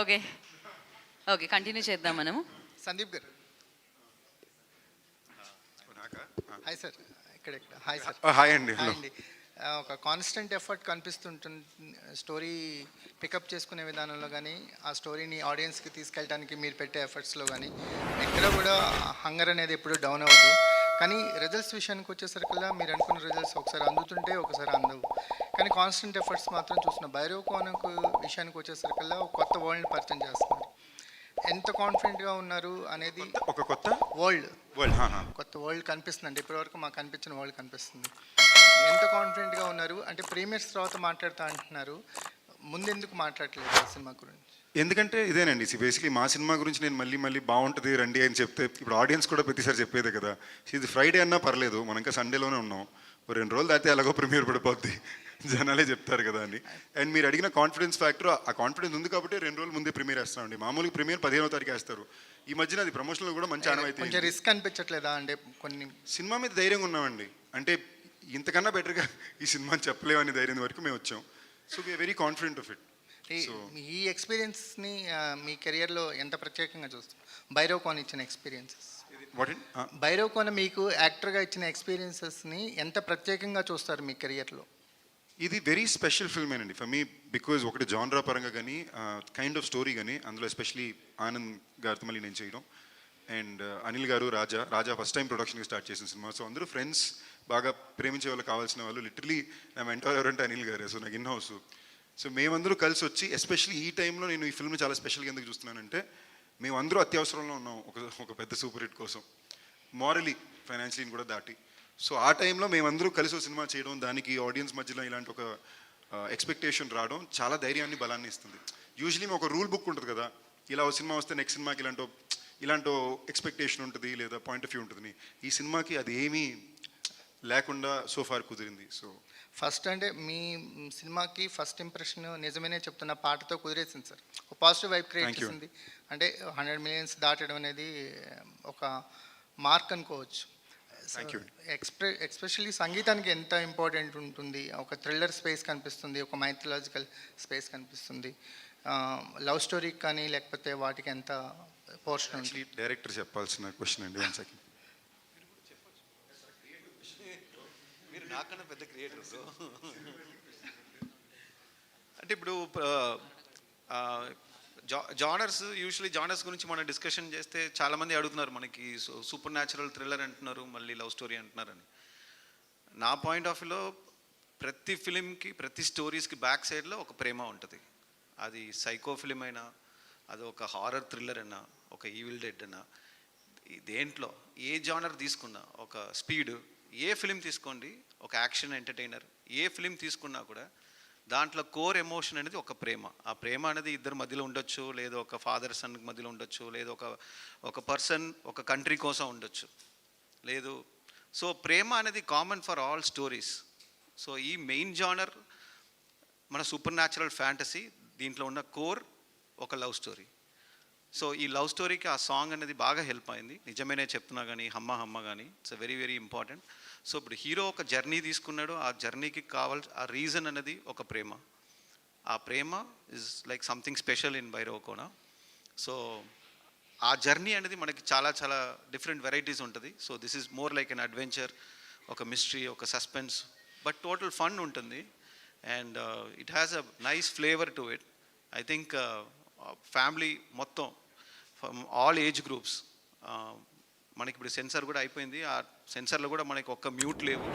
Okay okay continue చేద్దాం మనము. సందీప్ గారు హాయ్ సార్. ఇక్కడ హాయ్ సార్. హాయ్ అండి. హాయ్ అండి. ఒక కాన్స్టెంట్ ఎఫర్ట్ కనిపిస్తుంటుంది స్టోరీ పికప్ చేసుకునే విధానంలో కానీ, ఆ స్టోరీని ఆడియన్స్కి తీసుకెళ్ళడానికి మీరు పెట్టే ఎఫర్ట్స్లో కానీ ఎక్కడ కూడా హంగర్ అనేది ఎప్పుడు డౌన్ అవ్వదు. కానీ రిజల్ట్స్ విషయానికి వచ్చేసరికల్లా మీరు అనుకున్న రిజల్ట్స్ ఒకసారి అందుతుంటే ఒకసారి అందవు. కానీ కాన్స్టెంట్ ఎఫర్ట్స్ మాత్రం చూస్తున్న భైరవ్ కోనకు విషయానికి వచ్చేసరికల్లా ఒక కొత్త వరల్డ్ని పరిచయం చేస్తున్నారు. ఎంత కాన్ఫిడెంట్గా ఉన్నారు అనేది ఒక కొత్త వరల్డ్ కొత్త వరల్డ్ కనిపిస్తుందండి. ఇప్పటివరకు మాకు కనిపించిన వరల్డ్ కనిపిస్తుంది. ఎంత కాన్ఫిడెంట్గా ఉన్నారు అంటే ప్రీమియర్స్ తర్వాత మాట్లాడుతూ అంటున్నారు, ముందెందుకు మాట్లాడట్లేదు ఆ సినిమా గురించి? ఎందుకంటే ఇదేనండి, బేసిక్లీ మా సినిమా గురించి నేను మళ్ళీ బాగుంటుంది రండి అని చెప్తే ఇప్పుడు ఆడియన్స్ కూడా ప్రతిసారి చెప్పేదే కదా. ఇది ఫ్రైడే అన్నా పర్లేదు, మనం ఇంకా సండేలోనే ఉన్నాం, 2 రోజులు దాటితే ఎలాగో ప్రీమియర్ పడిపోద్ది, జనాలే చెప్తారు కదా అని. అండ్ మీరు అడిగిన కాన్ఫిడెన్స్ ఫ్యాక్టర్, ఆ కాన్ఫిడెన్స్ ఉంది కాబట్టి 2 రోజుల ముందే ప్రీమియర్ వేస్తామండి. మామూలుగా ప్రీమియర్ 15వ తారీఖు వేస్తారు. ఈ మధ్యన అది ప్రమోషన్లో కూడా మంచి ఆనవాయితీ. కొంచెం రిస్క్ అనిపించట్లేదా అంటే కొన్ని సినిమా మీద ధైర్యంగా ఉన్నామండి, అంటే ఇంతకన్నా బెటర్గా ఈ సినిమాని చెప్పలేమని ధైర్యం వరకు మేము వచ్చాం. So we're very confident of it. ఈ ఎక్స్పీరియన్స్ని మీ కెరియర్లో ఎంత ప్రత్యేకంగా చూస్తాం? భైరవ్ కోన ఇచ్చిన ఎక్స్పీరియన్సెస్, భైరవ్ కోన మీకు యాక్టర్గా ఇచ్చిన ఎక్స్పీరియన్సెస్ని ఎంత ప్రత్యేకంగా చూస్తారు మీ కెరియర్లో? ఇది వెరీ స్పెషల్ ఫిల్మేనండి ఫర్ మీ, బికాజ్ ఒకటి జాన్రా పరంగా కానీ కైండ్ ఆఫ్ స్టోరీ కానీ, అందులో ఎస్పెషలీ ఆనంద్ గారితో మళ్ళీ నేను చేయడం, అండ్ అనిల్ గారు రాజా ఫస్ట్ టైం ప్రొడక్షన్కి స్టార్ట్ చేసిన సినిమా. సో అందరూ ఫ్రెండ్స్, బాగా ప్రేమించే వాళ్ళు, కావాల్సిన వాళ్ళు. లిటరలీ నా మెంటర్ ఎవరంటే అనిల్ గారే. సో నాకు ఇన్ హౌస్. సో మేమందరూ కలిసి వచ్చి, ఎస్పెషల్లీ ఈ టైంలో నేను ఈ ఫిల్మ్ని చాలా స్పెషల్గా ఎందుకు చూస్తున్నానంటే, మేమందరూ అత్యవసరంలో ఉన్నాం ఒక పెద్ద సూపర్ హిట్ కోసం, మారలీ ఫైనాన్షియలీ కూడా దాటి. సో ఆ టైంలో మేమందరూ కలిసి ఒక సినిమా చేయడం, దానికి ఆడియన్స్ మధ్యలో ఇలాంటి ఒక ఎక్స్పెక్టేషన్ రావడం చాలా ధైర్యాన్ని, బలాన్ని ఇస్తుంది. యూజువలీ ఒక రూల్ బుక్ ఉంటుంది కదా, ఇలా ఒక సినిమా వస్తే నెక్స్ట్ సినిమాకి ఇలాంటి ఎక్స్పెక్టేషన్ ఉంటుంది లేదా పాయింట్ ఆఫ్ వ్యూ ఉంటుంది. ఈ సినిమాకి అది ఏమీ లేకుండా సోఫార్ కుదిరింది. సో ఫస్ట్ అంటే మీ సినిమాకి ఫస్ట్ ఇంప్రెషన్ నిజమేనే చెప్తున్న పాటతో కుదిరేసింది సార్, ఒక పాజిటివ్ వైబ్ క్రియేట్ చేసింది. అంటే 100 million దాటడం అనేది ఒక మార్క్ అనుకోవచ్చు. ఎక్స్పెషల్లీ సంగీతానికి ఎంత ఇంపార్టెంట్ ఉంటుంది. ఒక థ్రిల్లర్ స్పేస్ కనిపిస్తుంది, ఒక మైథలాజికల్ స్పేస్ కనిపిస్తుంది. లవ్ స్టోరీకి కానీ లేకపోతే వాటికి ఎంత పోర్షన్ ఉంటుంది? డైరెక్టర్ చెప్పాల్సిన క్వశ్చన్ అండి. 1 second. మీరు నాకన్నా పెద్ద క్రియేటర్. అంటే ఇప్పుడు యూజువలీ జానర్స్ గురించి మనం డిస్కషన్ చేస్తే చాలామంది అడుగుతున్నారు మనకి, సూపర్ న్యాచురల్ థ్రిల్లర్ అంటున్నారు, మళ్ళీ లవ్ స్టోరీ అంటున్నారని. నా పాయింట్ ఆఫ్ వ్యూలో ప్రతి ఫిలింకి, ప్రతి స్టోరీస్కి బ్యాక్ సైడ్లో ఒక ప్రేమ ఉంటుంది. అది సైకో ఫిలిం అయినా, అది ఒక హారర్ థ్రిల్లర్ అయినా, ఒక ఈవిల్ డెడ్ అయినా, దేంట్లో ఏ జానర్ తీసుకున్నా, ఒక స్పీడ్, ఏ ఫిలిం తీసుకోండి, ఒక యాక్షన్ ఎంటర్టైనర్, ఏ ఫిలిం తీసుకున్నా కూడా దాంట్లో కోర్ ఎమోషన్ అనేది ఒక ప్రేమ. ఆ ప్రేమ అనేది ఇద్దరు మధ్యలో ఉండొచ్చు, లేదా ఒక ఫాదర్ సన్ మధ్యలో ఉండొచ్చు, లేదా ఒక పర్సన్ ఒక కంట్రీ కోసం ఉండొచ్చు, లేదు. సో ప్రేమ అనేది common for all stories. So ఈ మెయిన్ జానర్ మన సూపర్ న్యాచురల్ ఫ్యాంటసీ, దీంట్లో ఉన్న కోర్ ఒక లవ్ స్టోరీ. సో ఈ లవ్ స్టోరీకి ఆ సాంగ్ అనేది బాగా హెల్ప్ అయింది. నిజమేనే చెప్తున్నా కానీ, హమ్మ కానీ, it's very very important. So ఇప్పుడు హీరో ఒక జర్నీ తీసుకున్నాడు, ఆ జర్నీకి ఆ రీజన్ అనేది ఒక ప్రేమ. ఆ ప్రేమ is like something special in Bhairav Kona. So ఆ జర్నీ అనేది మనకి చాలా చాలా డిఫరెంట్ వెరైటీస్ ఉంటుంది. So this is more like an adventure, ఒక మిస్టరీ, ఒక సస్పెన్స్, బట్ టోటల్ ఫన్ ఉంటుంది. And it has a nice flavour to it. I think family మొత్తం, ఫ్రమ్ ఆల్ ఏజ్ గ్రూప్స్. మనకి ఇప్పుడు సెన్సార్ కూడా అయిపోయింది, ఆ సెన్సార్లో కూడా మనకి ఒక్క మ్యూట్ లేవు,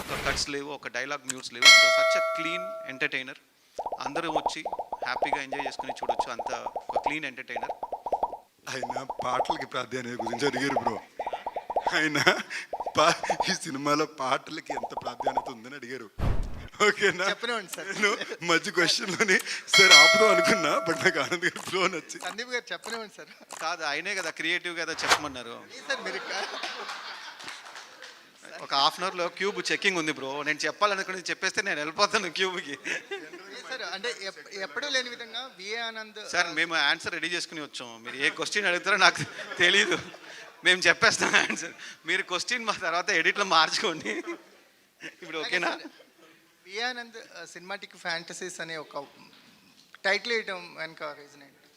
ఒక కట్స్ లేవు, ఒక డైలాగ్ మ్యూట్స్ లేవు. So such a clean entertainer. అందరూ వచ్చి హ్యాపీగా ఎంజాయ్ చేసుకుని చూడొచ్చు, అంత ఒక క్లీన్ ఎంటర్టైనర్. ఆయన పాటలకి ప్రాధాన్యత గురించి అడిగారు బ్రో. ఆయన ఈ సినిమాలో పాటలకి ఎంత ప్రాధాన్యత ఉందని అడిగారు. ఓకేనా? చెప్పనివ్వండి సార్. నేను మధ్య క్వశ్చన్లోని సార్ ఆపుదాం అనుకున్నా, బట్ నాకు ఆనంద్ గారు ఫ్లో నచ్చి. సందీప్ గారు చెప్పనివ్వండి సార్. కాదు, ఆయనే కదా క్రియేటివ్ కదా చెప్పమన్నారు. సార్ మీరు ఒక హాఫ్ అన్ అవర్లో క్యూబ్ చెక్కింగ్ ఉంది బ్రో, నేను చెప్పాలనుకుని చెప్పేస్తే నేను వెళ్ళిపోతాను క్యూబ్కి. సార్ అంటే ఎప్పుడూ లేని విధంగా విఏ ఆనంద్ సార్ మేము ఆన్సర్ రెడీ చేసుకుని వచ్చాం. మీరు ఏ క్వశ్చన్ అడుగుతారో నాకు తెలీదు, మేము చెప్పేస్తాం ఆన్సర్. మీరు క్వశ్చన్ మా తర్వాత ఎడిట్లో మార్చుకోండి. ఇప్పుడు ఓకేనా? విఏ ఆనంద్ సినిమాటిక్ ఫ్యాంటసీస్ అనే ఒక టైటిల్ వేయడం వెనక రీజన్ ఏంటి?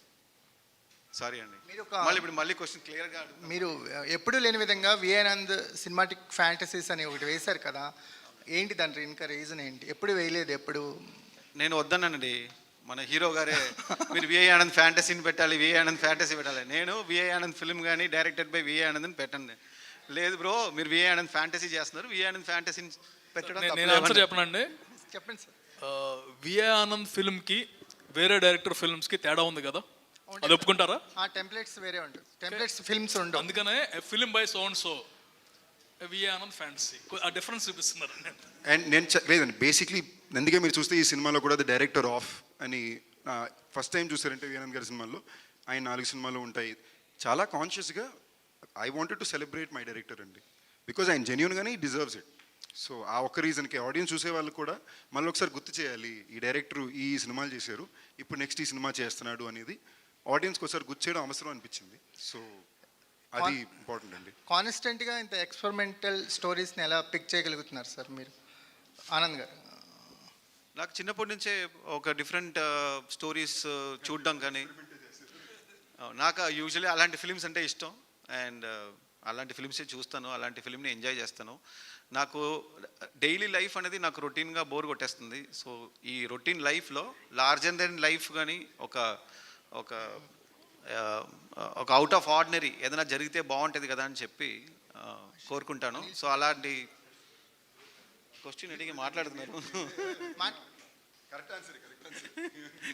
సారీ అండి. మీరు ఒక- మళ్ళీ క్వశ్చన్ క్లియర్గా మీరు ఎప్పుడూ లేని విధంగా విఆనంద్ సినిమాటిక్ ఫ్యాంటసీస్ అని ఒకటి వేశారు కదా, ఏంటి దాని ఇంకా రీజన్ ఏంటి? ఎప్పుడు వేయలేదు ఎప్పుడు? నేను వద్దన్నానండి. మన హీరో గారే మీరు విఐ ఆనంద్ ఫ్యాంటసీని పెట్టాలి, విఐ ఆనంద్ ఫ్యాంటసీ పెట్టాలి. నేను విఐ ఆనంద్ ఫిల్మ్ కానీ డైరెక్టెడ్ బై విఐ ఆనంద్ అని పెట్టండి. లేదు బ్రో మీరు విఐ ఆనంద్ ఫ్యాంటసీ చేస్తున్నారు, విఐ ఆనంద్ ఫ్యాంటసీని పెట్టడం నేను ఆన్సర్ చెప్పనండి. చెప్పండి సార్. విఏ ఆనంద్ ఫిల్మ్కి వేరే డైరెక్టర్ ఫిల్మ్స్కి తేడా ఉంది కదా, అది ఒప్పుకుంటారా? ఆ టెంప్లెట్స్ వేరే ఉంటుంది, టెంప్లెట్స్ ఫిల్మ్స్ ఉండవు. అందుకనే film by so and so VA Anand fantasy ఆ డిఫరెన్స్ చూపిస్తున్నారు. అండ్ లేదండి, బేసిక్లీ అందుకే మీరు చూస్తే ఈ సినిమాలో కూడా ది డైరెక్టర్ ఆఫ్ అని ఫస్ట్ టైం చూసారంటే విఆనంద్ గారి సినిమాల్లో, ఆయన 4 సినిమాలు ఉంటాయి. చాలా కాన్షియస్గా I wanted to celebrate my director అండి, బికాజ్ ఆయన జెన్యున్గానే ఈ డిజర్వ్స్ ఇట్. సో ఆ ఒక్క రీజన్కి ఆడియన్స్ చూసే వాళ్ళు కూడా మళ్ళీ ఒకసారి గుర్తు చేయాలి, ఈ డైరెక్టర్ ఈ సినిమాలు చేశారు, ఇప్పుడు నెక్స్ట్ ఈ సినిమా చేస్తున్నాడు అనేది ఆడియన్స్కి ఒకసారి గుర్తు చేయడం అవసరం అనిపించింది. సో అది ఇంపార్టెంట్ అండి. కాన్స్టెంట్గా ఇంత ఎక్స్పెరిమెంటల్ స్టోరీస్ని ఎలా పిక్ చేయగలుగుతున్నారు సార్ మీరు, ఆనంద్ గారు? నాకు చిన్నప్పటి నుంచే ఒక డిఫరెంట్ స్టోరీస్ చూడడం కానీ, నాకు యూజువల్లీ అలాంటి ఫిలిమ్స్ అంటే ఇష్టం. అండ్ అలాంటి ఫిలిమ్సే చూస్తాను, అలాంటి ఫిలింని ఎంజాయ్ చేస్తాను. నాకు డైలీ లైఫ్ అనేది నాకు రొటీన్గా బోర్ కొట్టేస్తుంది. సో ఈ రొటీన్ లైఫ్లో లార్జర్ దెన్ లైఫ్ కానీ ఒక ఒక ఒక అవుట్ ఆఫ్ ఆర్డినరీ ఏదైనా జరిగితే బాగుంటుంది కదా అని చెప్పి కోరుకుంటాను. సో అలాంటి క్వశ్చన్ అడిగి మాట్లాడుతున్నారు.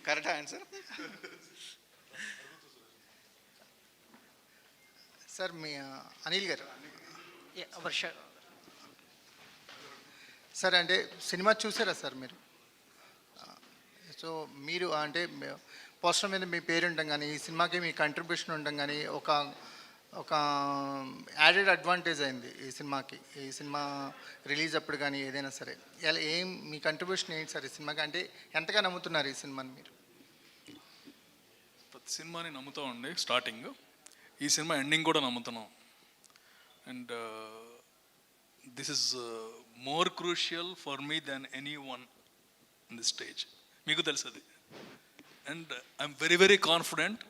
Correct answer sir. మీ అనిల్ గారు వర్ష సార్, అంటే సినిమా చూసారా సార్ మీరు? సో మీరు అంటే పోస్టర్ మీద మీ పేరు ఉండడం కానీ, ఈ సినిమాకి మీ కంట్రిబ్యూషన్ ఉండడం కానీ ఒక యాడెడ్ అడ్వాంటేజ్ అయింది ఈ సినిమాకి. ఈ సినిమా రిలీజ్ అప్పుడు కానీ ఏదైనా సరే ఎలా మీ కంట్రిబ్యూషన్ ఏంటి సార్ ఈ సినిమాకి? అంటే ఎంతగా నమ్ముతున్నారు ఈ సినిమాని మీరు? ప్రతి సినిమాని నమ్ముతామండి స్టార్టింగ్, ఈ సినిమా ఎండింగ్ కూడా నమ్ముతున్నాం. And this is more crucial for me than any one in the stage, మీకు తెలుసు అది. And I'm very very confident.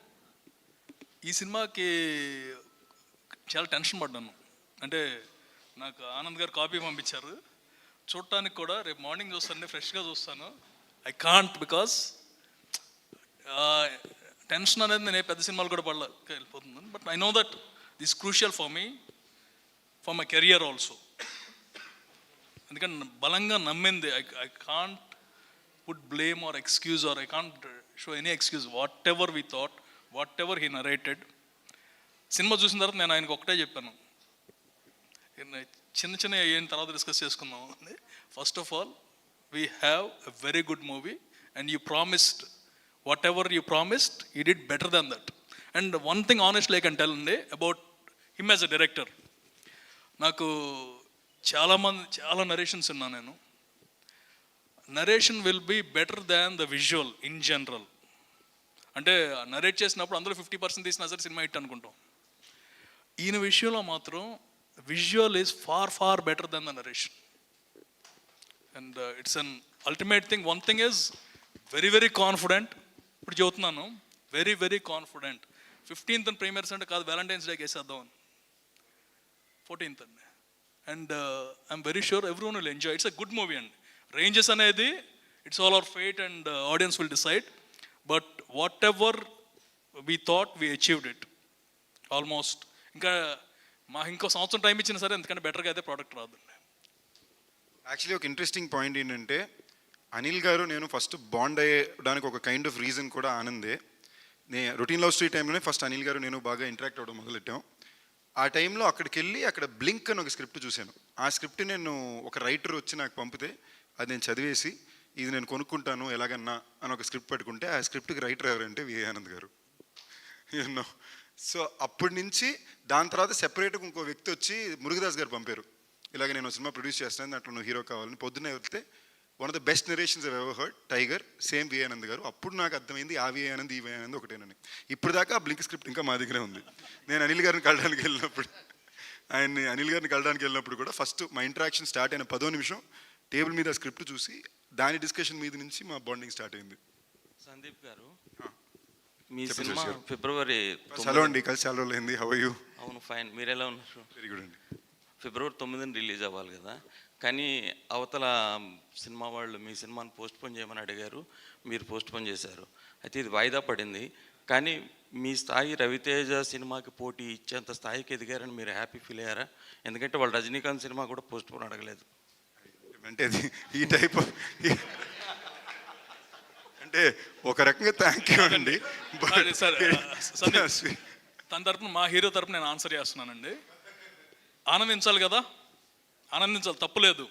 ఈ సినిమాకి చాలా టెన్షన్ పడ్డాను. అంటే నాకు ఆనంద్ గారు కాపీ పంపించారు, చూడటానికి కూడా రేపు మార్నింగ్ చూస్తాను, ఫ్రెష్గా చూస్తాను. ఐ కాంట్, బికాస్ టెన్షన్ అనేది నేను పెద్ద సినిమాలు కూడా వెళ్ళిపోతున్నాను. But I know that this crucial for me, for my career also. ఎందుకంటే బలంగా నమ్మింది. I can't put blame or excuse, or I can't show any excuse. Whatever we thought, whatever he narrated, cinema చూసిన తర్వాత నేను ఆయనకు ఒకటే చెప్పాను, చిన్న అయిన తర్వాత డిస్కస్ చేసుకుందాం అని. First of all we have a very good movie and you promised whatever you promised, you did better than that. And one thing honestly I can tell అండి about him as a director. నాకు చాలా నరేషన్స్ ఉన్నా నేను. Narration will be better than the visual in general. అంటే narrate చేసినప్పుడు అందులో 50% తీసినా సరే సినిమా హిట్ అనుకుంటాం. ఈయన విషయంలో మాత్రం visual is far better than the narration. And it's an ultimate thing. One thing is very very confident. ఇప్పుడు చెబుతున్నాను, very very confident. 15th premieres అంటే కాదు, వ్యాలంటైన్స్ డేకి వేసేద్దాం అని. 14th అండి. And I'm very sure every one will enjoy. It's a good movie అండి. Ranges అనేది it's all our fate and audience will decide. But what ever we thought we achieved it almost. ఇంకా ఇంకో సంవత్సరం time ఇచ్చినా సరే ఎందుకంటే బెటర్గా అయితే ప్రోడక్ట్ రాదండి. యాక్చువల్లీ ఒక ఇంట్రెస్టింగ్ పాయింట్ ఏంటంటే, అనిల్ గారు నేను ఫస్ట్ బాండ్ అయ్యడానికి ఒక కైండ్ ఆఫ్ రీజన్ కూడా ఆనందే. రొటీన్ లవ్ స్టోరీ టైంలోనే ఫస్ట్ అనిల్ గారు నేను బాగా ఇంటరాక్ట్ అవ్వడం మొదలెట్టాం. ఆ టైంలో అక్కడికి వెళ్ళి అక్కడ బ్లింక్ అని ఒక స్క్రిప్ట్ చూశాను. ఆ స్క్రిప్ట్ నేను ఒక రైటర్ వచ్చి నాకు పంపితే అది నేను చదివేసి ఇది నేను కొనుక్కుంటాను ఎలాగన్నా అని ఒక స్క్రిప్ట్ పెట్టుకుంటే, ఆ స్క్రిప్ట్కి రైటర్ ఎవరంటే విఏ ఆనంద్ గారు. యూనో, సో అప్పటి నుంచి దాని తర్వాత సెపరేట్గా ఇంకో వ్యక్తి వచ్చి మురుగదాస్ గారు పంపారు, ఇలాగ నేను సినిమా ప్రొడ్యూస్ చేస్తాను, దాంట్లో నువ్వు హీరో కావాలని. పొద్దున్నే వెళ్తే one of the best narrations I ever heard, tiger, same VA Anand గారు. అప్పుడు నాకు అర్థమైంది ఆ విఏ ఆనంద్ ఈ విఏ ఆనంద్ ఒకటేనని. ఇప్పుడు దాకా ఆ బ్లింక్ స్క్రిప్ట్ ఇంకా మా దగ్గరే ఉంది. నేను అనిల్ గారిని కలడానికి వెళ్ళినప్పుడు కూడా ఫస్ట్ మా ఇంటరాక్షన్ స్టార్ట్ అయిన 10వ నిమిషం టేబుల్ మీద స్క్రిప్ట్ చూసి దాని డిస్కషన్ మీద నుంచి మా బాండింగ్ స్టార్ట్ అయింది. సందీప్ గారు, మీ చెప్పండి సినిమా శశి గారు. ఫిబ్రవరి హలో అండి, కలిసి చాలా రోజులు అయింది. How are you? అవును ఫైన్, మీరు ఎలా ఉన్నారు? వెరీ గుడ్ అండి. ఫిబ్రవరి 9న రిలీజ్ అవ్వాలి కదా, కానీ అవతల సినిమా వాళ్ళు మీ సినిమాని పోస్ట్పోన్ చేయమని అడిగారు, మీరు పోస్ట్పోన్ చేశారు. అయితే ఇది వాయిదా పడింది. కానీ మీ స్థాయి రవితేజ సినిమాకి పోటీ ఇచ్చేంత స్థాయికి ఎదిగారని మీరు హ్యాపీ ఫీల్ అయ్యారా? ఎందుకంటే వాళ్ళు రజనీకాంత్ సినిమా కూడా పోస్ట్పోన్ అడగలేదు. అంటే అది ఈ టైప్ అంటే ఒక రకంగా థ్యాంక్ యూ అండి. సార్ సందీప్, తన తరపున మా హీరో తరపున నేను ఆన్సర్ చేస్తున్నానండి. ఆనందించాలి కదా, ఆనందించాలి, తప్పులేదు.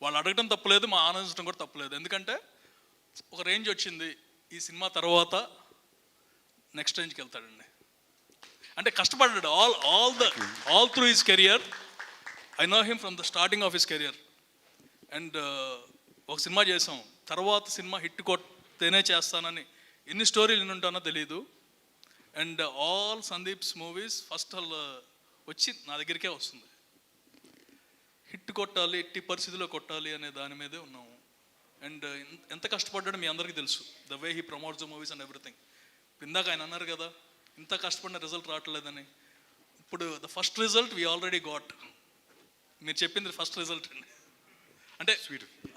వాళ్ళు అడగడం తప్పులేదు, మా ఆనందించడం కూడా తప్పులేదు. ఎందుకంటే ఒక రేంజ్ వచ్చింది, ఈ సినిమా తర్వాత నెక్స్ట్ రేంజ్కి వెళ్తాడండి. అంటే కష్టపడ్డాడు all through his career. I know him from the starting of his career. And ఒక సినిమా చేసాం, తర్వాత సినిమా హిట్ కొట్టేనే చేస్తానని ఎన్ని స్టోరీలు వినుంటానో తెలీదు. And all Sandeep's movies first వచ్చి నా దగ్గరికే వస్తుంది. హిట్ కొట్టాలి, ఎట్టి పరిస్థితిలో కొట్టాలి అనే దాని మీదే ఉన్నాము. అండ్ ఎంత కష్టపడ్డాడో మీ అందరికీ తెలుసు, the way he promotes the movies and everything. ఇందాక ఆయన అన్నారు కదా, ఇంత కష్టపడిన రిజల్ట్ రావట్లేదని. ఇప్పుడు the first result we already got. మీరు చెప్పింది ఫస్ట్ రిజల్ట్ అండి. అంటే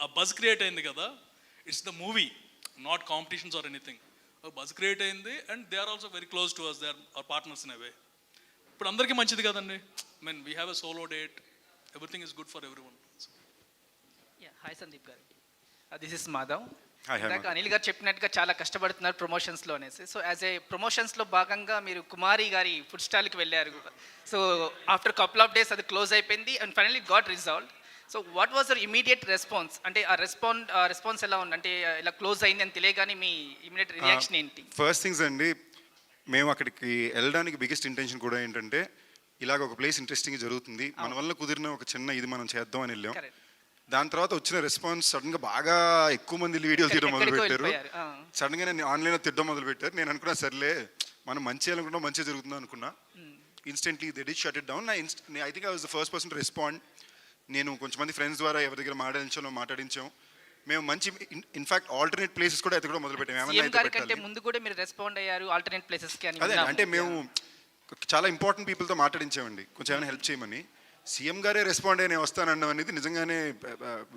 ఆ బజ్ క్రియేట్ అయింది కదా, it's the movie, not competitions or anything. Buzz create అయింది and they are also very close to us, they are our partners in a way. ఇప్పుడు అందరికీ మంచిది కదండి. I mean we have a solo date, everything is good for everyone. Hi Sandeep గారు, this is Madhav. Hi, ఇందాక అనిల్ గారు చెప్పినట్టుగా చాలా కష్టపడుతున్నారు ప్రమోషన్స్లో అనేసి. సో యాజ్ ఏ ప్రమోషన్స్లో భాగంగా మీరు కుమారి గారి ఫుడ్ స్టాల్కి వెళ్ళారు. So after couple of days అది క్లోజ్ అయిపోయింది and finally got resolve. So what was your immediate response? అంటే ఆ రెస్పాన్స్ ఎలా ఉంది? అంటే ఇలా క్లోజ్ అయింది అని తెలియగానే మీ ఇమీడియట్ రియాక్షన్ ఏంటి? ఫస్ట్ థింగ్స్ అండి, మేము అక్కడికి వెళ్ళడానికి బిగ్గెస్ట్ ఇంటెన్షన్ కూడా ఏంటంటే, ఇలాగ ఒక ప్లేస్ ఇంట్రెస్టింగ్ జరుగుతుంది, మన వల్ల కుదిరిన ఒక చిన్న ఇది మనం చేద్దాం అని వెళ్ళాం. దాని తర్వాత వచ్చిన రెస్పాన్స్ సడన్గా బాగా ఎక్కువ మంది వీడియోలు తీయడం మొదలు పెట్టారు. సడన్గా నేను ఆన్లైన్లో తిట్టడం మొదలు పెట్టారు. నేను అనుకున్నా సర్లే మనం మంచి చేయాలనుకున్నా మంచిగా జరుగుతుందా అనుకున్నా. Instantly they did shut it down. I think I was the first person to respond. నేను కొంచెం మంది ఫ్రెండ్స్ ద్వారా ఎవరి దగ్గర మాట్లాడించాం. మేము మంచి ఇన్ఫాక్ట్ ఆల్టర్నేట్ ప్లేసెస్ కూడా ఎతకడం మొదలు పెట్టాము. ఏమన్నా ముందు కూడా మీరు రెస్పాండ్ అయ్యారు ఆల్టర్నేట్ ప్లేసెస్కి అని? అదే అంటే మేము చాలా ఇంపార్టెంట్ పీపుల్తో మాట్లాడించామండి, కొంచెం ఏమైనా హెల్ప్ చేయమని. సీఎం గారే రెస్పాండ్ అయ్యి నేను వస్తానడం అనేది నిజంగానే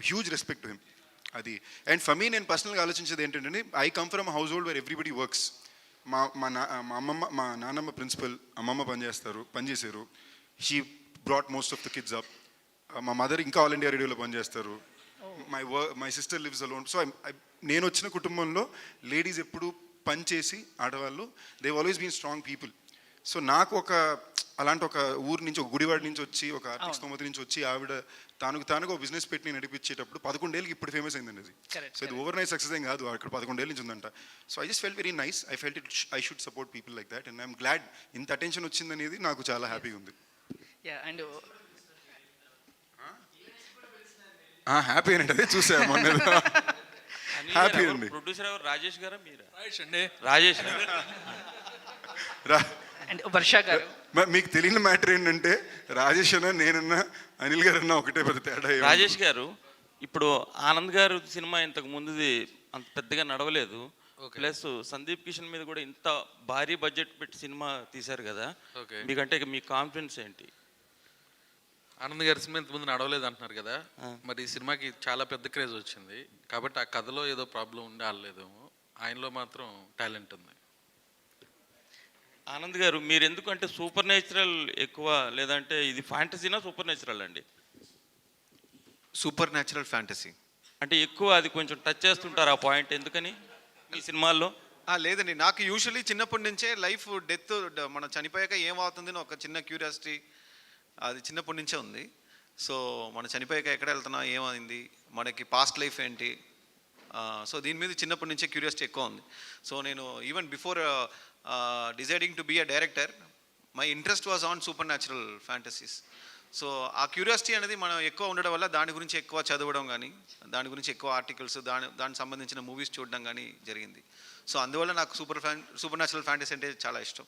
హ్యూజ్ రెస్పెక్ట్ హిమ్ అది. అండ్ ఫర్ మీ, నేను పర్సనల్గా ఆలోచించేది ఏంటంటే, I come from household where everybody works. మా నాన్నమ్మ ప్రిన్సిపల్, అమ్మమ్మ పనిచేశారు. She brought most of the kids up. మా మదర్ ఇంకా ఆల్ ఇండియా రేడియోలో పనిచేస్తారు. My sister lives alone. So నేను వచ్చిన కుటుంబంలో లేడీస్ ఎప్పుడు పనిచేసి ఆడవాళ్ళు, they always been strong people. So నాకు అలాంటి ఒక ఊరు నుంచి, ఒక గుడివాడ నుంచి వచ్చి, ఒక ఆర్టిస్ట్ స్తోమత నుంచి వచ్చి ఆవిడ తానుగా ఒక బిజినెస్ పెట్టి నడిపించేటప్పుడు 11 ఏళ్ళకి ఇప్పుడు ఫేమస్ అయిందండి అది. సో ఇది ఓవర్ నైట్ సక్సెస్ ఏం కాదు, అక్కడ 11 ఏళ్ళ నుంచి ఉందంట. So I just felt very nice. I felt it I should support people like that. And I'm glad ఇంత అటెన్షన్ వచ్చిందనేది నాకు చాలా హ్యాపీగా ఉంది. హ్యాపీ అండి, అదే చూసా మొన్న. హ్యాపీ అండి. ప్రొడ్యూసర్ ఎవరు, రాజేష్ గారా మీరా? రాజేష్ రాజేష్ అండ్ వర్ష గారు, మీకు తెలియని మ్యాటర్ ఏంటంటే, రాజేష్ అన్న, నేనన్నా, అనిల్ గారు అన్న ఒకటే పెద్ద తేడా. రాజేష్ గారు, ఇప్పుడు ఆనంద్ గారు సినిమా ఇంతకు ముందుది అంత పెద్దగా నడవలేదు. ప్లస్ సందీప్ కిషన్ మీద కూడా ఇంత భారీ బడ్జెట్ పెట్టి సినిమా తీశారు కదా, మీకంటే మీ కాన్ఫిడెన్స్ ఏంటి? ఆనంద్ గారి సినిమా ఇంత ముందు నడవలేదు అంటున్నారు కదా, మరి ఈ సినిమాకి చాలా పెద్ద క్రేజ్ వచ్చింది కాబట్టి ఆ కథలో ఏదో ప్రాబ్లం ఉండి ఆడలేదేమో, ఆయనలో మాత్రం టాలెంట్ ఉంది. ఆనంద్ గారు, మీరు ఎందుకంటే సూపర్ న్యాచురల్ ఎక్కువ, లేదంటే ఇది ఫ్యాంటసీనా సూపర్ న్యాచురల్ అండి? సూపర్ న్యాచురల్ ఫ్యాంటసీ అంటే ఎక్కువ అది కొంచెం టచ్ చేస్తుంటారు ఆ పాయింట్, ఎందుకని ఈ సినిమాల్లో? లేదండి, నాకు యూజువల్లీ చిన్నప్పటి నుంచే లైఫ్, డెత్, మనం చనిపోయాక ఏమవుతుంది అని ఒక చిన్న క్యూరియాసిటీ అది చిన్నప్పటి నుంచే ఉంది. సో మనం చనిపోయాక ఎక్కడ వెళ్తున్నాం, ఏమైంది, మనకి పాస్ట్ లైఫ్ ఏంటి, సో దీని మీద చిన్నప్పటి నుంచే క్యూరియాసిటీ ఎక్కువ ఉంది. సో నేను even before deciding to be a director, my interest was on supernatural fantasies. So ఆ క్యూరియాసిటీ అనేది మనం ఎక్కువ ఉండడం వల్ల దాని గురించి ఎక్కువ చదవడం కానీ, దాని గురించి ఎక్కువ ఆర్టికల్స్, దానికి సంబంధించిన మూవీస్ చూడడం కానీ జరిగింది. సో అందువల్ల నాకు సూపర్ న్యాచురల్ ఫ్యాంటసీ అంటే చాలా ఇష్టం.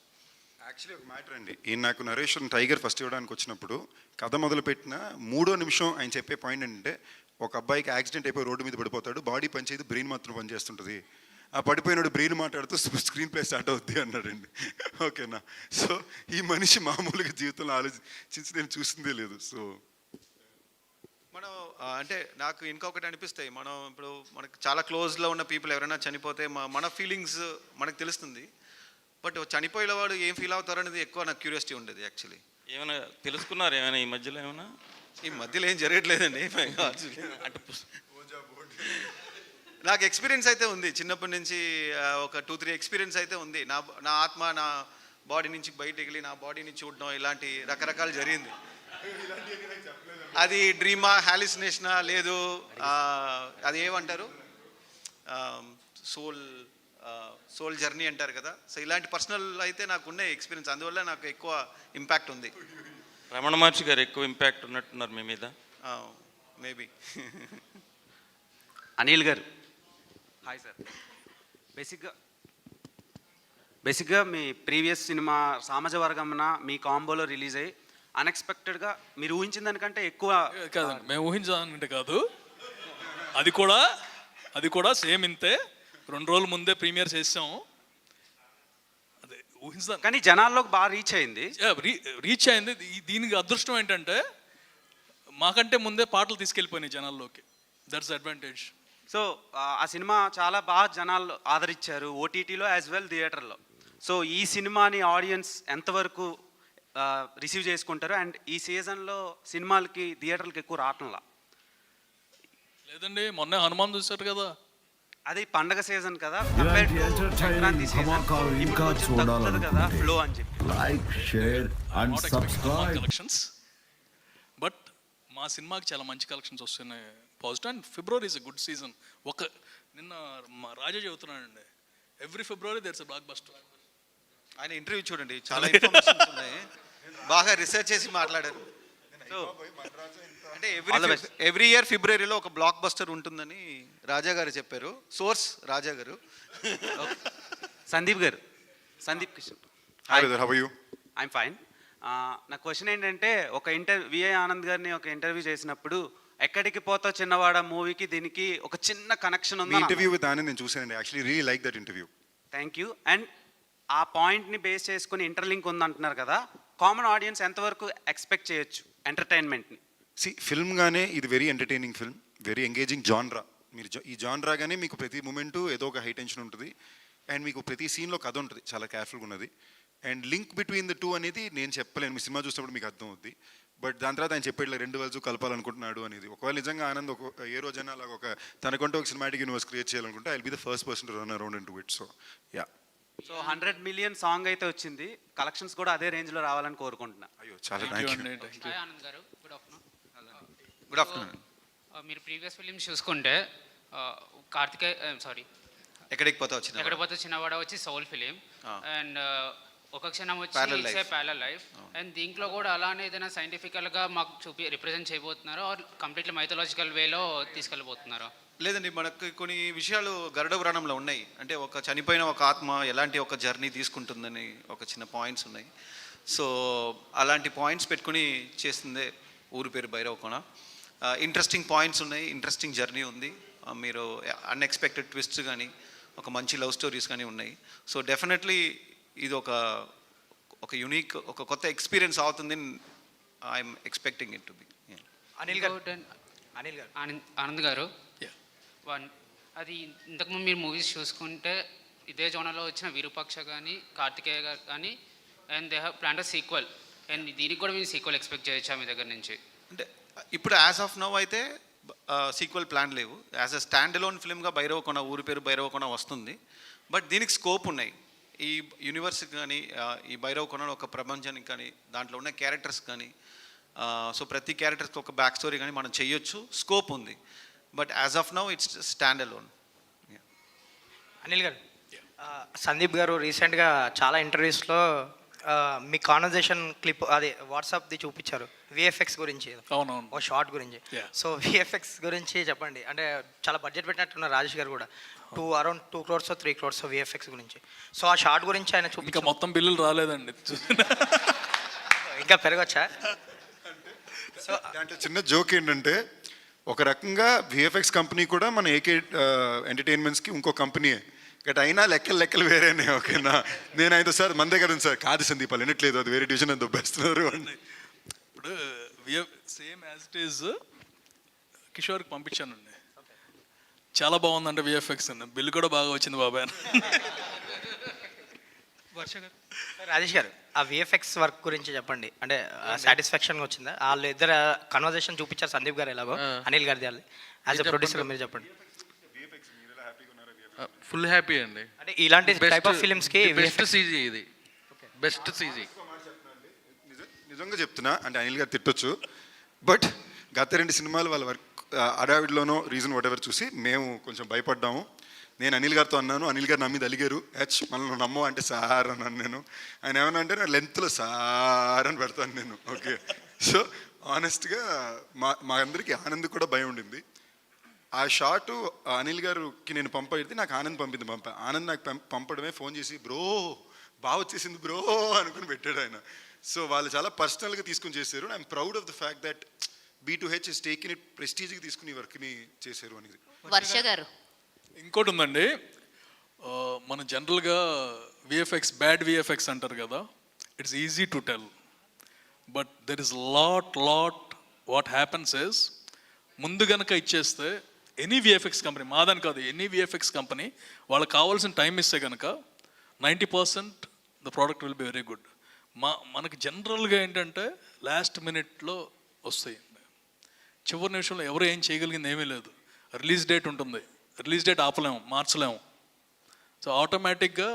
యాక్చువల్లీ ఒక మ్యాటర్ అండి, ఈయన నాకు నరేషన్ టైగర్ ఫస్ట్ ఇవ్వడానికి వచ్చినప్పుడు కథ మొదలుపెట్టిన 3వ నిమిషం ఆయన చెప్పే పాయింట్ ఏంటంటే, ఒక అబ్బాయికి యాక్సిడెంట్ అయిపోయి రోడ్డు మీద పడిపోతాడు, బాడీ పనిచేయదు, బ్రెయిన్ మాత్రం పనిచేస్తుంటుంది. ఆ పడిపోయినాడు బ్రెయిన్ మాట్లాడుతూ స్క్రీన్ ప్లే స్టార్ట్ అవుద్ది అన్నాడండి. ఓకేనా? సో ఈ మనిషి మామూలుగా జీవితంలో ఆలోచించి నేను చూసిందే లేదు. సో మనం అంటే నాకు ఇంకొకటి అనిపిస్తాయి, మనం ఇప్పుడు మనకు చాలా క్లోజ్లో ఉన్న పీపుల్ ఎవరైనా చనిపోతే మన ఫీలింగ్స్ మనకు తెలుస్తుంది. బట్ చనిపోయిన వాడు ఏం ఫీల్ అవుతారు అనేది ఎక్కువ నాకు క్యూరియాసిటీ ఉండేది యాక్చువల్లీ. ఏమైనా తెలుసుకున్నారు ఏమైనా ఈ మధ్యలో ఏమైనా? ఈ మధ్యలో ఏం జరగట్లేదండి. అంటే నాకు ఎక్స్పీరియన్స్ అయితే ఉంది చిన్నప్పటి నుంచి, ఒక 2-3 ఎక్స్పీరియన్స్ అయితే ఉంది. నా ఆత్మ నా బాడీ నుంచి బయటకు వెళ్ళి నా బాడీని చూడడం ఇలాంటి రకరకాలు జరిగింది. అది డ్రీమా, హాలిసినేషనా, లేదు అది ఏమంటారు, సోల్ జర్నీ అంటారు కదా. సో ఇలాంటి పర్సనల్ అయితే నాకు ఉన్న ఎక్స్పీరియన్స్, అందువల్ల నాకు ఎక్కువ ఇంపాక్ట్ ఉంది. రమణ మహర్షి గారు ఎక్కువ ఇంపాక్ట్ ఉన్నట్టున్నారు మీ మీద. మేబీ. అనిల్ గారు హాయ్ సార్. బేసిక్గా మీ ప్రీవియస్ సినిమా సామాజ వర్గంన మీ కాంబోలో రిలీజ్ అయ్యి అన్ఎక్స్పెక్టెడ్గా మీరు ఊహించిన దానికంటే ఎక్కువ కాదండి, మేము ఊహించాలంటే కాదు, అది కూడా సేమ్ ఇంతే. 2 రోజుల ముందే ప్రీమియర్ చేసాము. అదే ఊహించాను, కానీ జనాల్లోకి బాగా రీచ్ అయింది. రీచ్ అయింది. దీనికి అదృష్టం ఏంటంటే మాకంటే ముందే పాటలు తీసుకెళ్ళిపోయినాయి జనాల్లోకి. That's advantage. సో ఆ సినిమా చాలా బాగా జనాలు ఆదరించారు, ఓటీటీలో యాజ్ వెల్ థియేటర్లో. సో ఈ సినిమాని ఆడియన్స్ ఎంతవరకు రిసీవ్ చేసుకుంటారు? అండ్ ఈ సీజన్లో సినిమాలకి థియేటర్లకి ఎక్కువ రావట్లా. లేదండి, మొన్న హనుమాన్ చూశారు కదా. అది పండగ సీజన్ కదా, కంపేర్డ్ టు సంక్రాంతి సీజన్ ఇప్పుడు కొంచెం తగ్గుతుంది కదా ఫ్లో అని చెప్పి. Like, share and subscribe. Collections, but మా సినిమాకి చాలా మంచి కలెక్షన్స్ వస్తున్నాయి. Positive. And February is a good season. నిన్న మా రాజా చెబుతున్నానండి, ఎవ్రీ ఫిబ్రవరి దేర్స్ ఎ బ్లాక్ బస్టర్. ఆయన ఇంటర్వ్యూ చూడండి, చాలా ఇన్ఫర్మేషన్స్ ఉన్నాయి, బాగా రీసెర్చ్ చేసి మాట్లాడారు. సో అంటే ఎవ్రీ ఇయర్ ఫిబ్రవరిలో ఒక బ్లాక్ బస్టర్ ఉంటుందని రాజా గారు చెప్పారు. సోర్స్ రాజా గారు. Sandeep Kishan. Hi brother, how are you? I'm fine. నా క్వశ్చన్ ఏంటంటే, విఐ ఆనంద్ గారిని ఒక ఇంటర్వ్యూ చేసినప్పుడు ఎక్కడికి పోతావు చిన్నవాడ మూవీకి దీనికి ఒక చిన్న కనెక్షన్ ఉంది. ఇంటర్వ్యూ విత్ ఆనంద్ నేను చూసానండి. Actually really like that interview. Thank you. And ఆ పాయింట్ని బేస్ చేసుకుని ఇంటర్లింక్ ఉందంటున్నారు కదా, కామన్ ఆడియన్స్ ఎంతవరకు ఎక్స్పెక్ట్ చేయొచ్చు ఎంటర్టైన్మెంట్ని? ఫిల్మ్గానే ఇది very entertaining film, very engaging genre. మీరు ఈ జాన్రాగానే మీకు ప్రతి మూమెంటు ఏదో ఒక హై టెన్షన్ ఉంటుంది, అండ్ మీకు ప్రతి సీన్లో కథ ఉంటుంది, చాలా కేర్ఫుల్గా ఉన్నది. And link between the two అనేది నేను చెప్పలేను, మీ సినిమా చూసినప్పుడు మీకు అర్థం అవుద్ది. బట్ దాని తర్వాత ఆయన చెప్పేట్లా 2 వల్స్ కలపాలనుకుంటున్నాడు అనేది. ఒకవేళ నిజంగా ఆనంద్ ఏ రోజైనా అలాగ తనకంటూ ఒక సినిమాటిక్ యూనివర్స్ క్రియేట్ చేయాలనుకుంటే I will be the first person to run around into it. So yeah. So 100 million song అయితే వచ్చింది, కలెక్షన్స్ కూడా అదే రేంజ్లో రావాలని కోరుకుంటున్నా. అయ్యో చాలా థ్యాంక్ యూ. ఆనంద్ గారు, గుడ్ ఆఫ్టర్నూన్. Good afternoon. మీరు ప్రీవియస్ ఫిలిమ్స్ చూసుకుంటే ఎక్కడికి పోతా వచ్చిన ఎక్కడ పోతే చిన్నవాడ వచ్చి సోల్ ఫిలిం, అండ్ ఒక క్షణం వచ్చి ప్యారలల్ లైఫ్. అండ్ దీంట్లో కూడా అలానే ఏదైనా సైంటిఫికల్గా మాకు రిప్రజెంట్ చేయబోతున్నారో ఆర్ కంప్లీట్లీ మైథలాజికల్ వేలో తీసుకెళ్ళబోతున్నారో? లేదండి, మనకు కొన్ని విషయాలు గరుడ పురాణంలో ఉన్నాయి. అంటే ఒక చనిపోయిన ఒక ఆత్మ ఎలాంటి ఒక జర్నీ తీసుకుంటుందని ఒక చిన్న పాయింట్స్ ఉన్నాయి. సో అలాంటి పాయింట్స్ పెట్టుకుని చేస్తుందే ఊరి పేరు భైరవకోన. ఇంట్రెస్టింగ్ పాయింట్స్ ఉన్నాయి, ఇంట్రెస్టింగ్ జర్నీ ఉంది. మీరు అన్ఎక్స్పెక్టెడ్ ట్విస్ట్స్ కానీ ఒక మంచి లవ్ స్టోరీస్ కానీ ఉన్నాయి. సో డెఫినెట్లీ ఇది ఒక యూనిక్, ఒక కొత్త ఎక్స్పీరియన్స్ అవుతుంది. I'm expecting it to be. Anand గారు, అది ఇంతకుముందు మీరు మూవీస్ చూసుకుంటే ఇదే జోనర్లో వచ్చిన విరూపాక్ష కానీ కార్తికేయ గారు కానీ, and they have plan sequel, and దీనికి కూడా మీరు సీక్వెల్ ఎక్స్పెక్ట్ చేయొచ్చా మీ దగ్గర నుంచి? అంటే ఇప్పుడు యాజ్ ఆఫ్ నౌ అయితే సీక్వెల్ ప్లాన్ లేవు. యాజ్ అ స్టాండ్ అలోన్ ఫిల్మ్గా భైరవకోన, ఊరి పేరు భైరవకోన వస్తుంది. బట్ దీనికి స్కోప్ ఉన్నాయి. ఈ యూనివర్స్ కానీ ఈ భైరవకోన ఒక ప్రపంచానికి కానీ దాంట్లో ఉన్న క్యారెక్టర్స్ కానీ, సో ప్రతి క్యారెక్టర్స్కి ఒక బ్యాక్ స్టోరీ కానీ మనం చేయొచ్చు, స్కోప్ ఉంది. But as of now it's stand alone. Anil గారు, సందీప్ గారు రీసెంట్గా చాలా ఇంటర్వ్యూస్లో మీ కాన్వర్జేషన్ క్లిప్ అది వాట్సాప్ది చూపించారు విఎఫ్ఎక్స్ గురించి, అవునవును, ఓ షార్ట్ గురించి. సో విఎఫ్ఎక్స్ గురించి చెప్పండి. అంటే చాలా బడ్జెట్ పెట్టినట్టున్నారు రాజేష్ గారు కూడా, అరౌండ్ 2 crores 3 crores విఎఫ్ఎక్స్ గురించి. సో ఆ షార్ట్ గురించి ఆయన ఇంకా మొత్తం బిల్లులు రాలేదండి, ఇంకా పెరగచ్చా? సో దాంట్లో చిన్న జోక్ ఏంటంటే, ఒక రకంగా విఎఫ్ఎక్స్ కంపెనీ కూడా మన ఏకే ఎంటర్టైన్మెంట్స్కి ఇంకో కంపెనీయే. బట్ అయినా లెక్కలు వేరేనే. ఓకేనా, నేను ఆయనతో సార్ మన దగ్గర ఉంది సార్, కాదు సందీప్ వాళ్ళు వినట్లేదు, అది వేరే డివిజన్ అని దొబ్బేస్తున్నారు అని. ఇప్పుడు సేమ్ యాజ్ ఇట్ ఈజ్ కిషోర్కి పంపించానండి. చాలా బాగుందంటే విఎఫ్ఎక్స్ అండి, బిల్లు కూడా బాగా వచ్చింది బాబాయ్ అని. వర్ష గారు, రాజేష్ గారు, ఆ విఎఫ్ఎక్స్ వర్క్ గురించి చెప్పండి. అంటే సాటిస్ఫాక్షన్గా వచ్చిందా? వాళ్ళు ఇద్దరు కన్వర్జేషన్ చూపించారు, సందీప్ గారు ఎలాగో, అనిల్ గారిది వాళ్ళది. యాజ్ ఎ ప్రొడ్యూసర్ మీరు చెప్పండి. ఫుల్ హ్యాపీ అండి. అంటే ఇలాంటి టైప్ ఆఫ్ ఫిల్మ్స్కి బెస్ట్ సీజీ ఇది, బెస్ట్ సీజీ. నిజంగా చెప్తున్నా, అంటే అనిల్ గారు తిట్టొచ్చు, బట్ గత 2 సినిమాలు వాళ్ళ వర్క్ అడావిడ్లోనో రీజన్ వాటెవర్ చూసి మేము కొంచెం భయపడ్డాము. నేను అనిల్ గారితో అన్నాను, అనిల్ గారు నా మీద అలిగారు, మనల్ని నమ్మో అంటే సార్ అన్నాను నేను. ఆయన ఏమన్నా అంటే నా లెంత్లో సార్ అని పెడతాను నేను. ఓకే, సో ఆనెస్ట్గా మా అందరికీ ఆనంద్ కూడా భయం ఉండింది. ఆ షాటు అనిల్ గారికి నేను పంపేది, నాకు ఆనంద్ ఆనంద్ నాకు పంపడమే, ఫోన్ చేసి బ్రో బాగా వచ్చేసింది బ్రో అనుకుని పెట్టాడు ఆయన. సో వాళ్ళు చాలా పర్సనల్గా తీసుకుని చేశారు. I'm proud of the fact that B2H is taken it ప్రెస్టీజ్కి తీసుకుని వర్క్ని చేశారు అనేది. వర్ష గారు, ఇంకోటి ఉందండి, మన జనరల్గా విఎఫ్ఎక్స్ బ్యాడ్ విఎఫ్ఎక్స్ అంటారు కదా, it's easy to tell, but there is lot what happens is, ముందు గనక ఇచ్చేస్తే ఎనీ విఎఫ్ఎక్స్ కంపెనీ, మాదని కాదు, ఎనీ విఎఫ్ఎక్స్ కంపెనీ వాళ్ళకి కావాల్సిన టైం ఇస్తే కనుక 90% the product will be very good. మనకి జనరల్గా ఏంటంటే లాస్ట్ మినిట్లో వస్తాయి, చివరి నిమిషంలో ఎవరు ఏం చేయగలిగింది ఏమీ లేదు. రిలీజ్ డేట్ ఉంటుంది, రిలీజ్ డేట్ ఆపలేము, మార్చలేము. సో ఆటోమేటిక్గా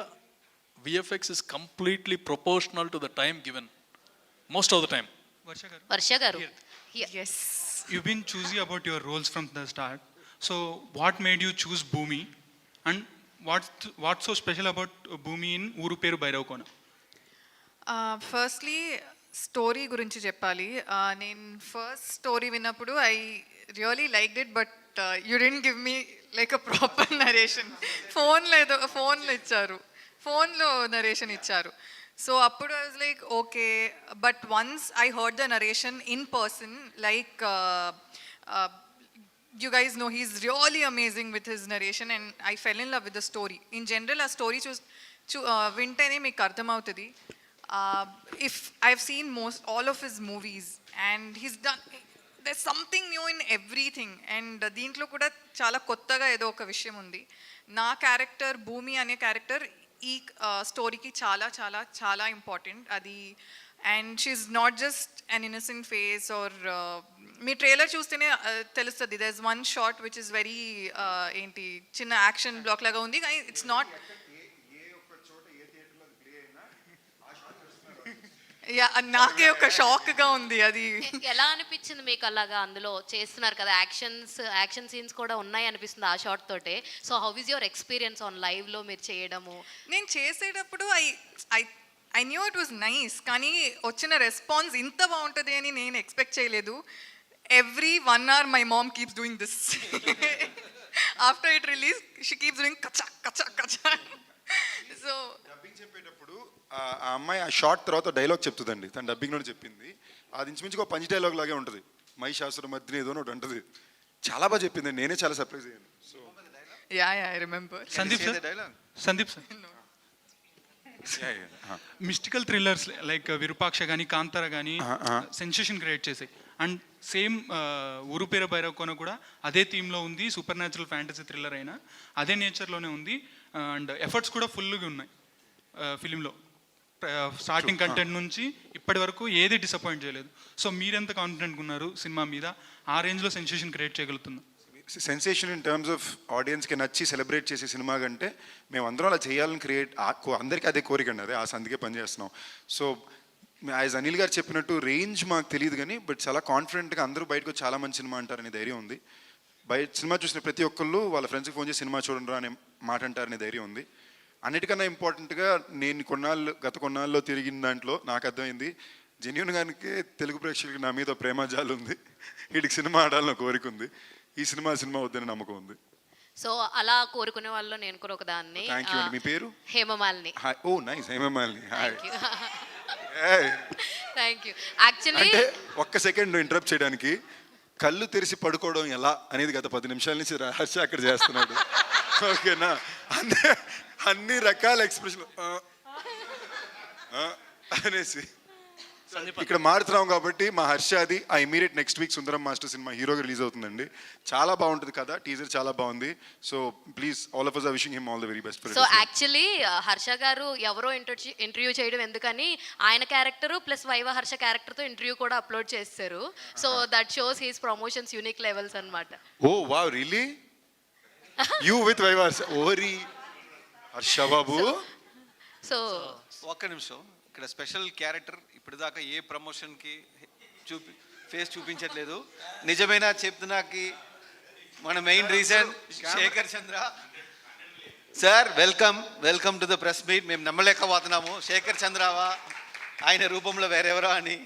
VFX is completely proportional to the time given most of the time. Varsha గారు, Yes, you've been choosy about your roles from the start. So, what made you choose Bhumi, and what's so special about Bhumi in Uru Peru Bairavkona? Firstly story గురించి చెప్పాలి. నేను first story విన్నప్పుడు I really liked it, but you didn't give me like a proper narration. ఫోన్లో narration ఇచ్చారు. So అప్పుడు I was like okay, but once I heard the narration in person, like you guys know he's really amazing with his narration, and I fell in love with the story. In general, a story vintene meeku ardhamautadi. If I've seen all of his movies, and he's done, there's something new in everything, and deentlo kuda chaala kottaga edo oka vishayam undi. Na character Bhumi ane character ee story ki chaala important adi. And she's not just an innocent face, or me trailer చూస్తేనే తెలుస్తుంది. there's one shot which is very ఏంటి చిన్న action block లాగా ఉంది, కానీ it's not. నాకే ఒక షాక్గా ఉంది అది. ఎలా అనిపించింది మీకు అలాగా అందులో చేస్తున్నారు కదా, యాక్షన్ సీన్స్ కూడా ఉన్నాయి అనిపిస్తుంది ఆ షాట్ తోటే. So how is your experience on లైవ్లో మీరు చేయడము? నేను చేసేటప్పుడు I knew it was nice, కానీ వచ్చిన రెస్పాన్స్ ఇంత బాగుంటుంది అని నేను ఎక్స్పెక్ట్ చేయలేదు. Every 1 hour my mom keeps doing this. After it released, she keeps doing kacha kacha kacha. So dubbing చెప్పేటప్పుడు ఆ అమ్మాయి ఆ షార్ట్ తర్వాత డైలాగ్ చెప్తుందండి, తను డబ్బింగ్లో చెప్పింది. అది ఇంచుమించుగా పంచ్ డైలాగ్ లాగే ఉంటుంది, మై శాస్త్రం మధ్యన ఏదో ఒకటి ఉంటుంది. చాలా బాగా చెప్పింది, నేనే చాలా సర్ప్రైజ్ అయ్యాను. So I remember. Sandeep sir, mystical thrillers like Virupaksha కానీ కాంతార కానీ సెన్సేషన్ క్రియేట్ చేసాయి. అండ్ సేమ్ ఊరు పేరు భైరవకోన కూడా అదే థీమ్లో ఉంది, సూపర్ న్యాచురల్ ఫ్యాంటసీ థ్రిల్లర్ అయినా అదే నేచర్లోనే ఉంది. అండ్ ఎఫర్ట్స్ కూడా ఫుల్గా ఉన్నాయి ఫిలింలో. స్టార్టింగ్ కంటెంట్ నుంచి ఇప్పటి వరకు ఏది డిసప్పాయింట్ చేయలేదు. సో మీరెంత కాన్ఫిడెంట్గా ఉన్నారు సినిమా మీద? ఆ రేంజ్లో సెన్సేషన్ క్రియేట్ చేయగలుగుతున్నాం. సెన్సేషన్ ఇన్ టర్మ్స్ ఆఫ్ ఆడియన్స్కి నచ్చి సెలబ్రేట్ చేసే సినిమా కంటే మేము అందరం అలా చేయాలని అందరికీ అదే కోరిక అండి, అదే ఆ సందికే పనిచేస్తున్నాం. సో యాజ్ అనిల్ గారు చెప్పినట్టు రేంజ్ మాకు తెలియదు కానీ, బట్ చాలా కాన్ఫిడెంట్గా అందరూ బయటకు చాలా మంచి సినిమా అంటారనే ధైర్యం ఉంది. బయట సినిమా చూసిన ప్రతి ఒక్కళ్ళు వాళ్ళ ఫ్రెండ్స్కి ఫోన్ చేసి సినిమా చూడండి అనే మాట అంటారనే ధైర్యం ఉంది. అన్నిటికన్నా ఇంపార్టెంట్గా నేను గత కొన్నాళ్ళలో తిరిగిన దాంట్లో నాకు అర్థమైంది, జెన్యూన్గానికి తెలుగు ప్రేక్షకులకి నా మీద ప్రేమజాలు ఉంది, వీడికి సినిమా ఆడాలని కోరిక ఉంది, ఈ సినిమా వద్దని నమ్మకం ఉంది. సో అలా కోరుకునే వాళ్ళు నేను కూడా ఒక దాన్ని. థ్యాంక్ యూ అండి. మీ పేరు? Hemamalini. Oh nice, Hemamalini. Thank you. Actually అంటే ఒక్క సెకండ్ ఇంటరప్ట్ చేయడానికి, కళ్ళు తెరిచి పడుకోవడం ఎలా అనేది గత 10 నిమిషాల నుంచి రహస్య అక్కడ చేస్తున్నాడు. ఓకేనా, అన్ని రకాల ఎక్స్ప్రెషన్ అనేసి ఇక్కడ మారుతున్నాం కాబట్టి మా హర్షాది ఆ immediate next week Sundaram Master cinema హీరోగా రిలీజ్ అవుతుందండి. చాలా బాగుంటుంది కదా, టీజర్ చాలా బాగుంది. So please all of us are wishing him all the very best. So actually Harsha గారు ఎవరో ఇంటర్వ్యూ చేయడం ఎందుకని ఆయన క్యారెక్టర్ ప్లస్ వైవ హర్ష క్యారెక్టర్తో ఇంటర్వ్యూ కూడా అప్లోడ్ చేస్తారు. So that shows his promotions unique levels అన్నమాట. Oh wow, really? You with Viva Harsha? ఓరి హర్ష బాబు. సో ఒక్క నిమిషం, ఇక్కడ స్పెషల్ క్యారెక్టర్ ఇప్పటిదాకా ఏ ప్రమోషన్కి ఫేస్ చూపించట్లేదు. నిజమైన చెప్తున్నాకి మన main reason Shekhar Chandra sir. Welcome to the press meet. మేము నమ్మలేకపోతున్నాము శేఖర్ చంద్రవా ఆయన రూపంలో వేరెవరో అని.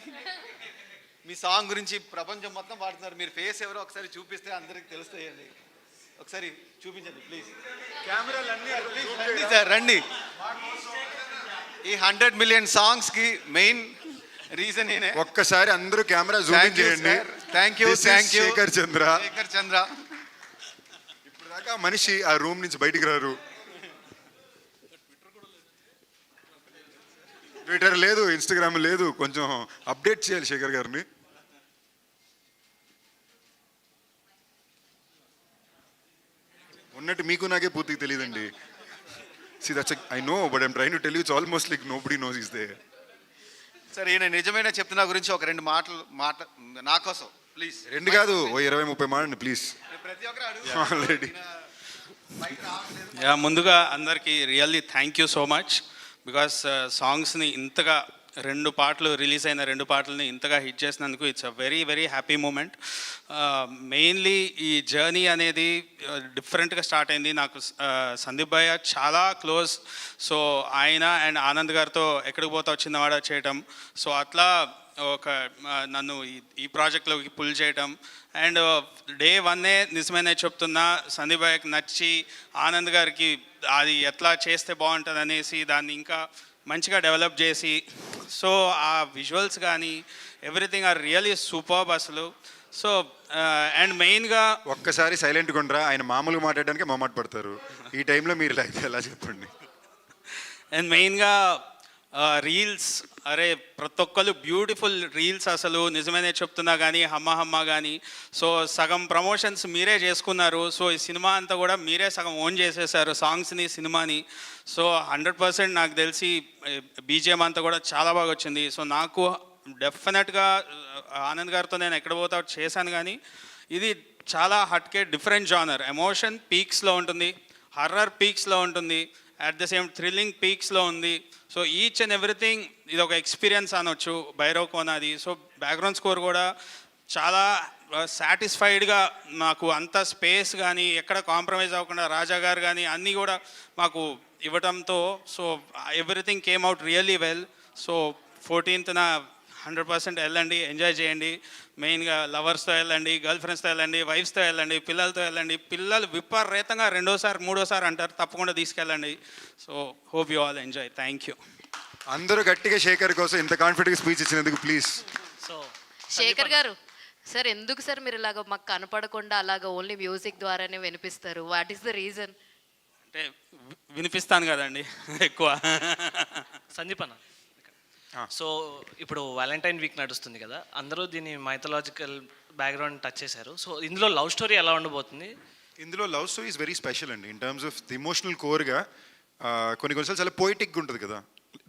మీ సాంగ్ గురించి ప్రపంచం మొత్తం పాడుతున్నారు, మీరు ఫేస్ ఎవరో ఒకసారి చూపిస్తే అందరికి తెలుస్తాయండి. ఒకసారి చూపించండి ప్లీజ్. కెమెరాలన్నీ సార్ రండి. ఈ 100 million సాంగ్స్కి మెయిన్ రీజన్ ఏనే. ఒక్కసారి అందరూ కెమెరా జూమ్ చేయండి. థ్యాంక్ యూ శేఖర్ చంద్ర. ఇప్పుడు దాకా మనిషి ఆ రూమ్ నుంచి బయటికి రారు. ట్విట్టర్ లేదు, ఇన్స్టాగ్రామ్ లేదు, కొంచెం అప్డేట్ చేయాలి శేఖర్ గారిని. ఉన్నట్టు మీకు నాకే పూర్తిగా తెలియదండి. See, I know, but I'm trying to tell you, it's almost like nobody knows he's there. సరే, ఈయన నిజమైన చెప్తున్నా గురించి ఒక 2 మాటలు నా కోసం ప్లీజ్. 2 కాదు, ఓ 20-30 మాటండి ప్లీజ్. ప్రతి ఒక్కరు ఆల్రెడీ. ముందుగా అందరికీ really thank you so much. Because సాంగ్స్ని ఇంతగా 2 పాటలు రిలీజ్ అయిన 2 పాటలని ఇంతగా హిట్ చేసినందుకు it's a very very happy moment. Mainly ఈ జర్నీ అనేది డిఫరెంట్గా స్టార్ట్ అయింది. నాకు సందీప్ భయ్య చాలా క్లోజ్. సో ఆయన అండ్ ఆనంద్ గారితో ఎక్కడికి పోతావు చిన్నవాడ చేయటం, సో అట్లా ఒక నన్ను ఈ ప్రాజెక్ట్లోకి పుల్ చేయటం. అండ్ డే 1 నిజమైన చెప్తున్నా సందీప్ భయ్యకి నచ్చి ఆనంద్ గారికి అది ఎట్లా చేస్తే బాగుంటుంది అనేసి దాన్ని ఇంకా మంచిగా డెవలప్ చేసి, సో ఆ విజువల్స్ కానీ ఎవ్రీథింగ్ ఆర్ రియలీ సూపర్బ్ అసలు. సో అండ్ మెయిన్గా ఒక్కసారి సైలెంట్గా ఉండరా, ఆయన మామూలుగా మాట్లాడడానికి మొహమాట పడతారు. ఈ టైంలో మీరు ఎలా చెప్పండి. అండ్ మెయిన్గా రీల్స్, అరే ప్రతి ఒక్కరు బ్యూటిఫుల్ రీల్స్ అసలు నిజమేనే చెప్తున్నా కానీ హమ్మ హమ్మ కానీ. సో సగం ప్రమోషన్స్ మీరే చేసుకున్నారు. సో ఈ సినిమా అంతా కూడా మీరే సగం ఓన్ చేసేసారు, సాంగ్స్ని సినిమాని. సో 100% నాకు తెలిసి బీజిఎం అంతా కూడా చాలా బాగా వచ్చింది. సో నాకు డెఫినెట్గా ఆనంద్ గారితో నేను ఎక్కడ పోతా చేశాను, కానీ ఇది చాలా హట్కే డిఫరెంట్ జానర్. ఎమోషన్ పీక్స్లో ఉంటుంది, హర్రర్ పీక్స్లో ఉంటుంది, అట్ ద సేమ్ థ్రిల్లింగ్ పీక్స్లో ఉంది. సో ఈచ్ అండ్ ఎవ్రీథింగ్ ఇది ఒక ఎక్స్పీరియన్స్ అనొచ్చు భైరవ్ కోనాది. సో బ్యాక్గ్రౌండ్ స్కోర్ కూడా చాలా సాటిస్ఫైడ్గా నాకు అంత స్పేస్ కానీ ఎక్కడ కాంప్రమైజ్ అవ్వకుండా రాజా గారు కానీ అన్నీ కూడా మాకు ఇవ్వటంతో so everything came out really well. So 14th 100% వెళ్ళండి, ఎంజాయ్ చేయండి. మెయిన్గా లవర్స్తో వెళ్ళండి, గర్ల్ ఫ్రెండ్స్తో వెళ్ళండి, వైఫ్స్తో వెళ్ళండి, పిల్లలతో వెళ్ళండి. పిల్లలు విపరీతంగా 2వ సారి 3వ సారి అంటారు, తప్పకుండా తీసుకెళ్ళండి. So hope you all enjoy. Thank you. అందరూ గట్టిగా శేఖర్ కోసం ఇంత కాన్ఫిడెంట్గా స్పీచ్ ఇచ్చినందుకు ప్లీజ్. సో శేఖర్ గారు సార్, ఎందుకు సార్ మీరు ఇలాగ మాకు కనపడకుండా అలాగ ఓన్లీ మ్యూజిక్ ద్వారానే వినిపిస్తారు? What is the reason? అంటే వినిపిస్తాను కదండి ఎక్కువ. సందీప్ అన్న, సో ఇప్పుడు వ్యాలంటైన్ వీక్ నడుస్తుంది కదా, అందరూ దీన్ని మైథలాజికల్ బ్యాక్గ్రౌండ్ టచ్ చేశారు. సో ఇందులో లవ్ స్టోరీ ఎలా ఉండబోతుంది? ఇందులో love story is very special అండి. In terms of the emotional కోర్గా కొన్నిసార్లు చాలా పోయిటిక్గా ఉంటుంది కదా.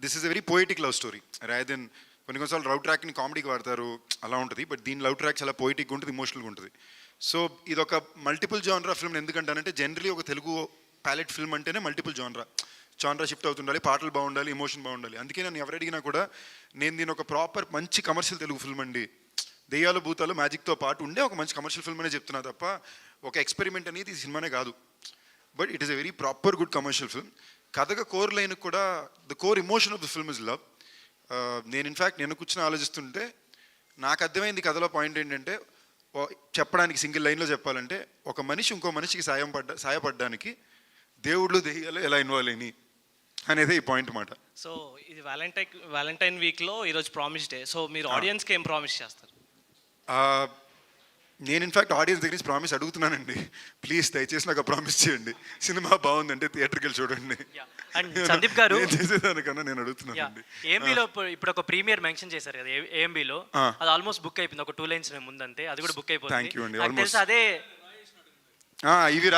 This is a very poetic love story rather than కొన్నిసార్లు లవ్ ట్రాక్ని కామెడీకి వాడతారు, అలా ఉంటుంది. బట్ దీని లవ్ ట్రాక్ చాలా పోయిటిక్గా ఉంటుంది, ఇమోషనల్గా ఉంటుంది. సో ఇది ఒక మల్టిపుల్ జానరా ఫిల్మ్. ఎందుకంటానంటే జనరలీ ఒక తెలుగు ప్యాలెట్ ఫిల్మ్ అంటేనే మల్టిపుల్ జానరా షిఫ్ట్ అవుతుండాలి, పాటలు బాగుండాలి, ఎమోషన్ బాగుండాలి. అందుకే నన్ను ఎవరు అడిగినా కూడా నేను దీని ఒక ప్రాపర్ మంచి కమర్షియల్ తెలుగు ఫిల్మ్ అండి, దెయ్యాలు భూతాలు మ్యాజిక్తో పాటు ఉండే ఒక మంచి కమర్షియల్ ఫిల్మ్ అనే చెప్తున్నా తప్ప ఒక ఎక్స్పెరిమెంట్ అనేది ఈ సినిమానే కాదు. But it is a very proper good commercial film. కథగా కోర్ లైన్ కూడా the core emotion of the film is love. నేను ఇన్ఫ్యాక్ట్ నేను కూర్చొని ఆలోచిస్తుంటే నాకు అర్థమైంది కథలో పాయింట్ ఏంటంటే, చెప్పడానికి సింగిల్ లైన్లో చెప్పాలంటే, ఒక మనిషి ఇంకో మనిషికి సాయపడడానికి దేవుళ్ళు దెయ్యాలు ఎలా ఇన్వాల్వ్ అయినాయి అనేది ఈ పాయింట్ మాట. సో ఇది వ్యాలంటైన్ వీక్లో ఈరోజు ప్రామిస్ డే. సో మీరు ఆడియన్స్కి ఏం ప్రామిస్ చేస్తారు? నేను ఇన్ఫాక్ట్ ఆడియన్స్ దగ్గర నుంచి ప్రామిస్ అడుగుతున్నానండి, ప్లీజ్ దయచేసి నాకు ప్రామిస్ చేయండి, సినిమా బాగుందంటే థియేటర్కి వెళ్ళి చూడండి. అండ్ సందీప్ గారు నేను చేసేదానికన్నా నేను అడుగుతున్నానండి. ఏఎంబీలో ఇప్పుడు ఒక ప్రీమియర్ మెన్షన్ చేశారు కదా ఏఎంబీలో, అది ఆల్మోస్ట్ బుక్ అయిపోయింది, ఒక 2 లైన్స్ ముందంతే, అది కూడా బుక్ అయిపోయింది. థ్యాంక్ యూ అండి. నాకు తెలుసు అదే ఇవి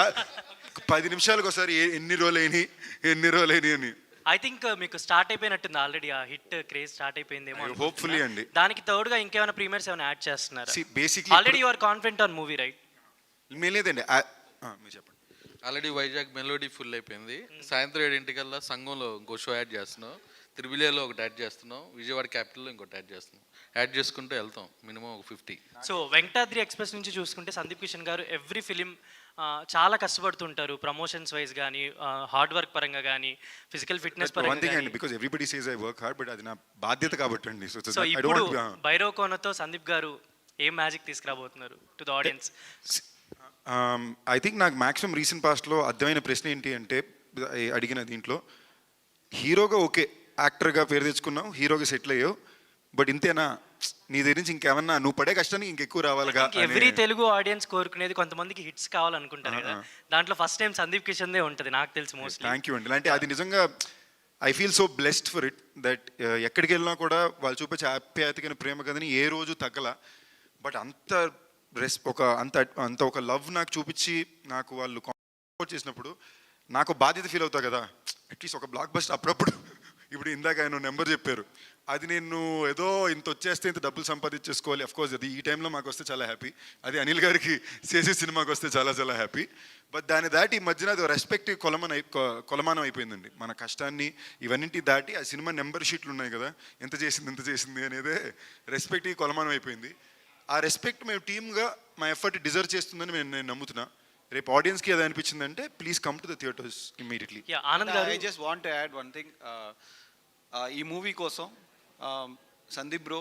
10 నిమిషాలకు ఒకసారి ఎన్ని రోజులైనాయి అని. ఐ థింక్ మీకు స్టార్ట్ అయిపోయినట్టుంది ఆల్రెడీ, ఆ హిట్ క్రేజ్ స్టార్ట్ అయిపోయిందేమో. హోప్ఫుల్లీ అండి. దానికి తోడుగా ఇంకేమైనా ప్రీమియర్స్ ఏమైనా యాడ్ చేస్తున్నారు? Basically already you are confident on movie right? లేదండి, మీరు చెప్పండి. ఆల్రెడీ వైజాగ్ మెలోడీ ఫుల్ అయిపోయింది. సాయంత్రం 7 సంఘంలో ఇంకో షో యాడ్ చేస్తున్నాం, త్రిబులేలో ఒకటి యాడ్ చేస్తున్నాం, విజయవాడ క్యాపిటల్లో ఇంకోటి యాడ్ చేస్తున్నాం. యాడ్ చేసుకుంటూ వెళ్తాం మినిమం ఒక 50. సో వెంకటాద్రి ఎక్స్ప్రెస్ నుంచి చూసుకుంటే సందీప్ కిషన్ గారు ఎవ్రీ ఫిలిం చాలా కష్టపడుతుంటారు, ప్రమోషన్స్ వైజ్ కానీ, హార్డ్ వర్క్ పరంగా కానీ, ఫిజికల్ ఫిట్నెస్ పరంగా కానీ. Because everybody says I work hard, but అది నా బాధ్యత కాబట్టి అండి. సో ఇప్పుడు భైరవ్ కోనతో సందీప్ గారు ఏం మ్యాజిక్ తీసుకురాబోతున్నారు to the audience? I think నాకు మ్యాక్సిమం రీసెంట్ పాస్ట్లో అర్థమైన ప్రశ్న ఏంటి అంటే, అడిగిన దీంట్లో హీరోగా ఓకే, యాక్టర్గా పేరు తెచ్చుకున్నావు, హీరోగా సెటిల్ అయ్యావు, బట్ ఇంతేనా, నీ దగ్గర నుంచి ఇంకేమన్నా నువ్వు పడే కష్టానికి ఇంకెక్కువ రావాలిగా? ఎవ్రీ తెలుగు ఆడియన్స్ కోరుకునేది కొంతమందికి హిట్స్ కావాలనుకుంటారు కదా, దాంట్లో ఫస్ట్ టైం సందీప్ కిషన్దే ఉంటుంది నాకు తెలిసి మోస్ట్లీ. థ్యాంక్ యూ అండి. అంటే అది నిజంగా I feel so blessed for it that ఎక్కడికి వెళ్ళినా కూడా వాళ్ళు చూపించే ఆప్యాయతకైన ప్రేమ కదని ఏ రోజు తగ్గల. బట్ అంత అంత ఒక లవ్ నాకు చూపించి నాకు వాళ్ళు సపోర్ట్ చేసినప్పుడు నాకు బాధ్యత ఫీల్ అవుతా కదా, అట్లీస్ట్ ఒక బ్లాక్ బస్టర్ అప్పుడప్పుడు. ఇప్పుడు ఇందాక ఆయన నెంబర్ చెప్పారు, అది నేను ఏదో ఇంత వచ్చేస్తే ఇంత డబ్బులు సంపాదించేసుకోవాలి. అఫ్కోర్స్ అది ఈ టైంలో మాకు వస్తే చాలా హ్యాపీ, అది అనిల్ గారికి చేసే సినిమాకి వస్తే చాలా చాలా హ్యాపీ. బట్ దాన్ని దాటి ఈ మధ్యన అది రెస్పెక్ట్ కొలమానం అయిపోయిందండి. మన కష్టాన్ని ఇవన్నింటి దాటి ఆ సినిమా నెంబర్ షీట్లు ఉన్నాయి కదా, ఎంత చేసింది అనేదే రెస్పెక్ట్ కొలమానం అయిపోయింది. ఆ రెస్పెక్ట్ మేము టీమ్గా మా ఎఫర్ట్ డిజర్వ్ చేస్తుందని నేను నమ్ముతున్నా. రేపు ఆడియన్స్కి అది అనిపించిందంటే please come to the theatres immediately. Anand గారు, I just want to add one thing. ఈ మూవీ కోసం సందీప్ బ్రో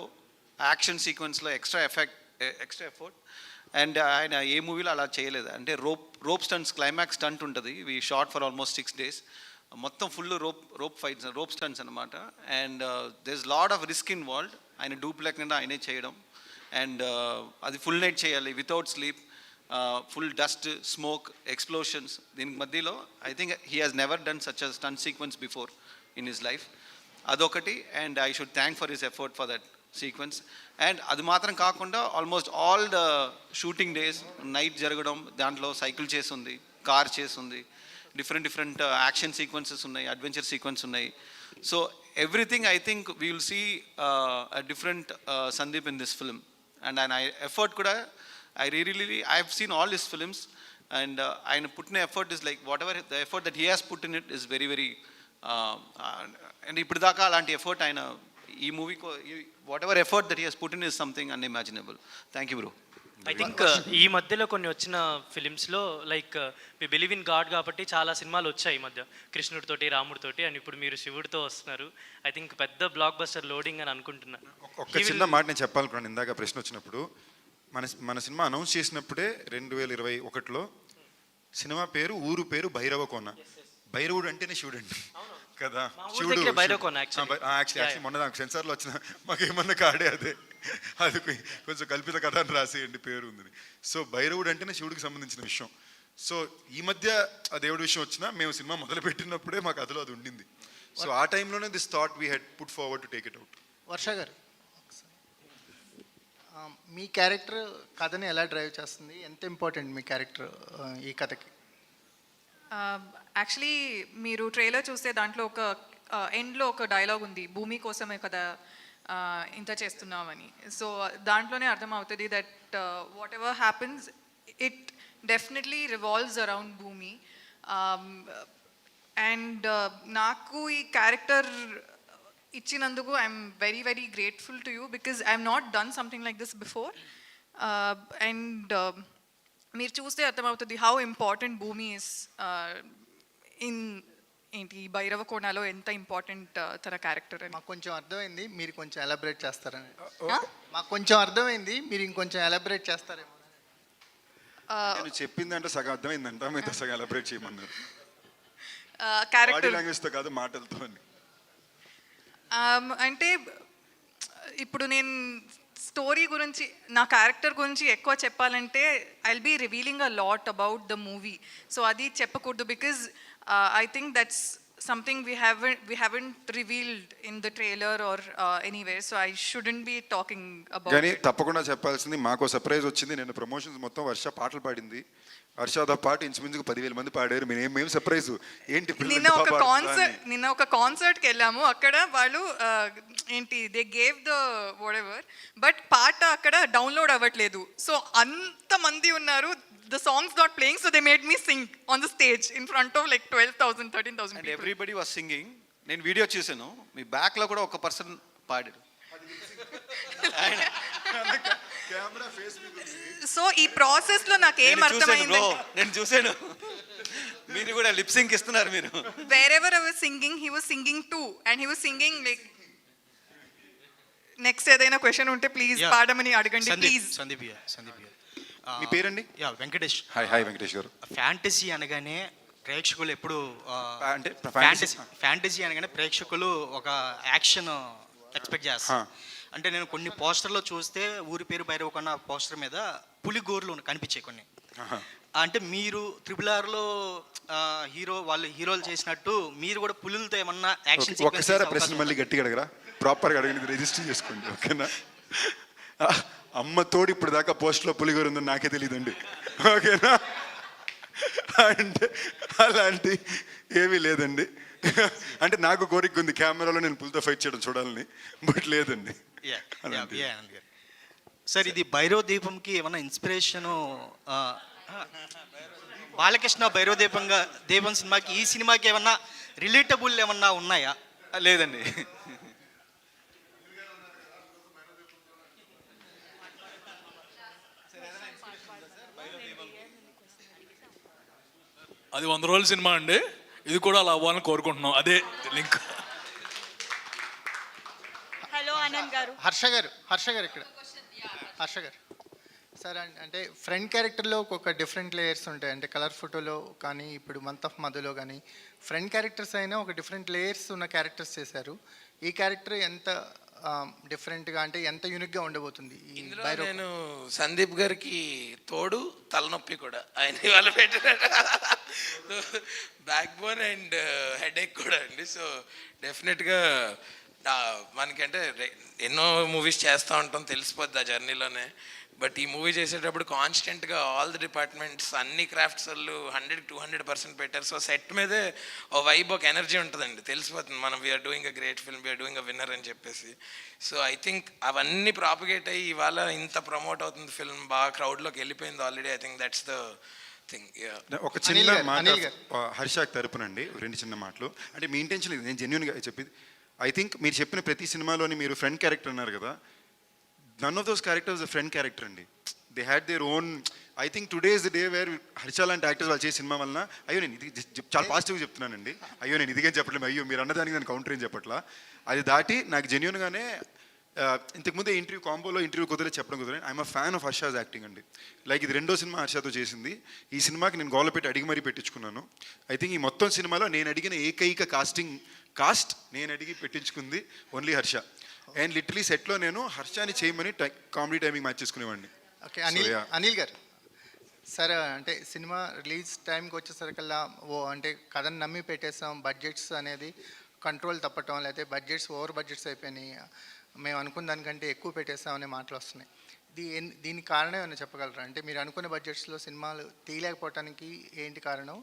యాక్షన్ సీక్వెన్స్లో ఎక్స్ట్రా ఎఫర్ట్, అండ్ ఆయన ఏ మూవీలో అలా చేయలేదు. అంటే రోప్ స్టంట్స్, క్లైమాక్స్ స్టంట్ ఉంటుంది, we shot for almost 6 days, మొత్తం full rope fights, rope stunts అనమాట. And there is lot of risk involved. ఆయన డూప్ లేకుండా ఆయనే చేయడం, అండ్ అది ఫుల్ నైట్ చేయాలి without sleep, full dust, smoke, explosions. దీనికి మధ్యలో I think he has never done such a stunt sequence before in his life. అదొకటి, and I should thank for his effort for that sequence. And అది మాత్రం కాకుండా almost all the shooting days night జరగడం, దాంట్లో cycle చేసి ఉంది, car చేసి ఉంది, డిఫరెంట్ యాక్షన్ సీక్వెన్సెస్ ఉన్నాయి, అడ్వెంచర్ సీక్వెన్స్ ఉన్నాయి. So everything I think we will see a different Sandeep in this film. And ఆయన ఎఫర్ట్ కూడా I have seen all his films, and ఆయన పుట్టిన effort is like whatever the effort that he has put in it is very and ఇప్పుడు దాకా అలాంటి effort ఆయన ఈ మూవీకో whatever effort that he has put in is something unimaginable. Thank you bro. I think ఈ మధ్యలో కొన్ని వచ్చిన ఫిలిమ్స్లో like we believe in god కాబట్టి చాలా సినిమాలు వచ్చాయి ఈ మధ్య, కృష్ణుడితోటి, రాముడితోటి, అండ్ ఇప్పుడు మీరు శివుడితో వస్తున్నారు. ఐ థింక్ పెద్ద బ్లాక్ బస్టర్ లోడింగ్ అని అనుకుంటున్నా. ఒక్క చిన్న మాట నేను చెప్పాలనుకున్నాను ఇందాక ప్రశ్న వచ్చినప్పుడు. మన సినిమా అనౌన్స్ చేసినప్పుడే 2021లో సినిమా పేరు, ఊరు పేరు భైరవ కోన. భైరవుడు అంటేనే శివుడు అండి కదా, శివుడు. యాక్చువల్లీ మొన్న నాకు సెన్సార్లో వచ్చిన మాకేమన్నా కాడే అదే, అది కొంచెం కల్పిత కథ అని రాసేయండి పేరు ఉంది. సో భైరవుడు అంటేనే శివుడికి సంబంధించిన విషయం. సో ఈ మధ్య ఆ దేవుడి విషయం వచ్చినా మేము సినిమా మొదలు పెట్టినప్పుడే మాకు అదిలో అది ఉండింది. సో ఆ టైంలోనే this thought we had put forward to take it out. Varsha garu, మీ క్యారెక్టర్ కథని ఎలా డ్రైవ్ చేస్తుంది, ఎంత ఇంపార్టెంట్ మీ క్యారెక్టర్ ఈ కథకి? యాక్చువల్లీ మీరు ట్రైలర్ చూస్తే దాంట్లో ఒక ఎండ్లో ఒక డైలాగ్ ఉంది, భూమి కోసమే కదా ఇంత చేస్తున్నామని. సో దాంట్లోనే అర్థమవుతుంది that what ever happens it definitely revolves around భూమి. అండ్ నాకు ఈ క్యారెక్టర్ ఇచ్చినందుకు I'm very grateful to you, because I'm not done something like this before. And మీరు చూస్తే అర్థమవుతుంది హౌ ఇంపార్టెంట్ భూమి ఇస్ ఏంటి భైరవ కోణలో ఎంత ఇంపార్టెంట్ తన క్యారెక్టర్ అని. మాకు కొంచెం అర్థమైంది, మీరు కొంచెం ఎలాబరేట్ చేస్తారని. మాకు కొంచెం అర్థమైంది, మీరు ఇంకొంచెం ఎలాబరేట్ చేస్తారేమో. నేను చెప్పిందంటే సగం అర్థమైందంట, మీతో సగం ఎలాబరేట్ చేయమన్నారు. క్యారెక్టర్ లాంగ్వేజ్తో కాదు, మాటలతో అని. అంటే ఇప్పుడు నేను స్టోరీ గురించి నా క్యారెక్టర్ గురించి ఎక్కువ చెప్పాలంటే I will be revealing a lot about the movie. So అది చెప్పకూడదు because I think that's something we haven't revealed in the trailer or anywhere, so I shouldn't be talking about కానీ it. తప్పకుండా చెప్పాల్సింది మాకు surprise వచ్చింది. నేను promotions మొత్తం వర్ష పాటలు పాడింది. వర్షతో పాటు ఇంచుమించుకు 10,000 మంది పాడారు. మేము సర్ప్రైజ్ ఏంటి నిన్న ఒక కాన్సర్ట్కి వెళ్ళాము. అక్కడ వాళ్ళు ఏంటి they gave the what ever, but పాట అక్కడ డౌన్లోడ్ అవ్వట్లేదు. సో అంతమంది ఉన్నారు, the songs not playing, so they made me sing on the stage in front of like 12,000 13,000 and people. Everybody was singing. నేను వీడియో చూసాను, మీ బ్యాక్లో కూడా ఒక పర్సన్ పాడాడు. సో ఈ ప్రాసెస్ లో నాకు ఏం అర్థమైంది, నేను చూసాను మీరు కూడా లిప్ సింక్ ఇస్తున్నారు. మీరు wherever I was singing he was singing too, and he was singing like next ఏదైనా క్వశ్చన్ ఉంటే ప్లీజ్ పాడమని అడగండి ప్లీజ్. సందీప్ మీ పేరండి? వెంకటేష్. హాయ్ వెంకటేష్ గారు. ఫ్యాంటసీ అనగానే ప్రేక్షకులు ఎప్పుడు అంటే ఫ్యాంటసీ అనగానే ప్రేక్షకులు ఒక యాక్షన్ ఎక్స్పెక్ట్ చేస్తారు. అంటే నేను కొన్ని పోస్టర్లో చూస్తే ఊరి పేరు భైరవకొండ పోస్టర్ మీద పులిగోర్లు కనిపించాయి కొన్ని. అంటే మీరు RRRలో హీరోలు చేసినట్టు మీరు కూడా పులులతో ఏమన్నా యాక్షన్ ఒక్కసారి ప్రశ్న మళ్ళీ గట్టిగా అడగరా, ప్రాపర్గా అడిగినది రిజిస్టర్ చేసుకోండి, ఓకేనా? అమ్మ తోడు ఇప్పుడు దాకా పోస్ట్లో పులిగోరు ఉందని నాకే తెలియదండి, ఓకేనా? అంటే అలాంటి ఏమీ లేదండి. అంటే నాకు కోరిక ఉంది కెమెరాలో నేను పులితో ఫైట్ చేయడం చూడాలని, బట్ లేదండి. సార్ ఇది భైరవ దీపంకి ఏమన్నా ఇన్స్పిరేషను, బాలకృష్ణ భైరవ దీపం సినిమాకి ఈ సినిమాకి ఏమన్నా రిలేటబుల్ ఏమన్నా ఉన్నాయా? లేదండి. అది 100 రోజుల సినిమా అండి, ఇది కూడా అలా అవ్వాలని కోరుకుంటున్నాం. అదే లింక్. హలో ఆనంద్ గారు. హర్ష గారు ఇక్కడ. హర్ష గారు సార్, అంటే ఫ్రంట్ క్యారెక్టర్లో ఒక డిఫరెంట్ లేయర్స్ ఉంటాయి. అంటే కలర్ ఫోటోలో కానీ ఇప్పుడు మంత్ ఆఫ్ మధులో కానీ ఫ్రంట్ క్యారెక్టర్స్ అయినా ఒక డిఫరెంట్ లేయర్స్ ఉన్న క్యారెక్టర్స్ చేశారు. ఈ క్యారెక్టర్ ఎంత డిఫరెంట్గా అంటే ఎంత యూనిక్గా ఉండబోతుంది? నేను సందీప్ గారికి తోడు తలనొప్పి కూడా ఆయన ఇవాళ పెట్టిన బ్యాక్ బోన్ అండ్ హెడేక్ కూడా అండి. సో డెఫినెట్గా మనకంటే ఎన్నో మూవీస్ చేస్తూ ఉంటాం, తెలిసిపోద్ది ఆ జర్నీలోనే. బట్ ఈ మూవీ చేసేటప్పుడు కాన్స్టెంట్గా ఆల్ ది డిపార్ట్మెంట్స్ అన్ని క్రాఫ్ట్స్ వాళ్ళు 100-200% పెట్టారు. సో సెట్ మీదే ఓ వైబ్, ఒక ఎనర్జీ ఉంటుందండి, తెలిసిపోతుంది మనం we're doing a great film, we're doing a winner అని చెప్పేసి. సో ఐ థింక్ అవన్నీ ప్రాపగేట్ అయ్యి ఇవాళ ఇంత ప్రమోట్ అవుతుంది ఫిల్మ్, బాగా క్రౌడ్లోకి వెళ్ళిపోయింది already. I think that's the thing. ఒక చిన్న మాట హర్షాకి తరపునండి, 2 చిన్న మాటలు. అంటే మీ ఇంటెన్షన్ ఇది, నేను జెన్యున్గా చెప్పేది. ఐ థింక్ మీరు చెప్పిన ప్రతి సినిమాలోని మీరు ఫ్రంట్ క్యారెక్టర్ అన్నారు కదా, none of those characters front character అండి. They had their own. I think today is the day where Harsha లాంటి యాక్టర్స్ వాళ్ళు చేసే సినిమా వలన, అయ్యో నేను ఇది చాలా పాజిటివ్గా చెప్తున్నానండి, అయ్యో నేను ఇదిగా చెప్పట్లేదు, అయ్యో మీరు అన్నదానికి నేను కౌంటర్ ఏం చెప్పట్లా, అది దాటి నాకు జెన్యున్గానే ఇంతకుముందే ఇంటర్వ్యూ కుదిరే చెప్పడం కుదిరే I'm a fan of Harsha's acting అండి. లైక్ ఇది 2వ సినిమా హర్షతో చేసింది. ఈ సినిమాకి నేను గోల పెట్టి అడిగి మరీ పెట్టించుకున్నాను. ఐ థింక్ ఈ మొత్తం సినిమాలో నేను అడిగిన ఏకైక కాస్ట్ నేను అడిగి పెట్టించుకుంది ఓన్లీ హర్ష. అండ్ లిటరలీ సెట్లో నేను హర్షాని చేయమని కామెడీ టైమింగ్ మ్యాచ్ చేసుకునేవాడిని. ఓకే అనిల్ గారు సార్, అంటే సినిమా రిలీజ్ టైంకి వచ్చేసరికల్లా అంటే కథను నమ్మి పెట్టేసాం, బడ్జెట్స్ అనేది కంట్రోల్ తప్పటం, లేకపోతే ఓవర్ బడ్జెట్స్ అయిపోయినాయి, మేము అనుకున్న దానికంటే ఎక్కువ పెట్టేస్తాం అనే మాటలు వస్తున్నాయి. దీనికి కారణం ఏమైనా చెప్పగలరా? అంటే మీరు అనుకున్న బడ్జెట్స్లో సినిమాలు తీయలేకపోవటానికి ఏంటి కారణం?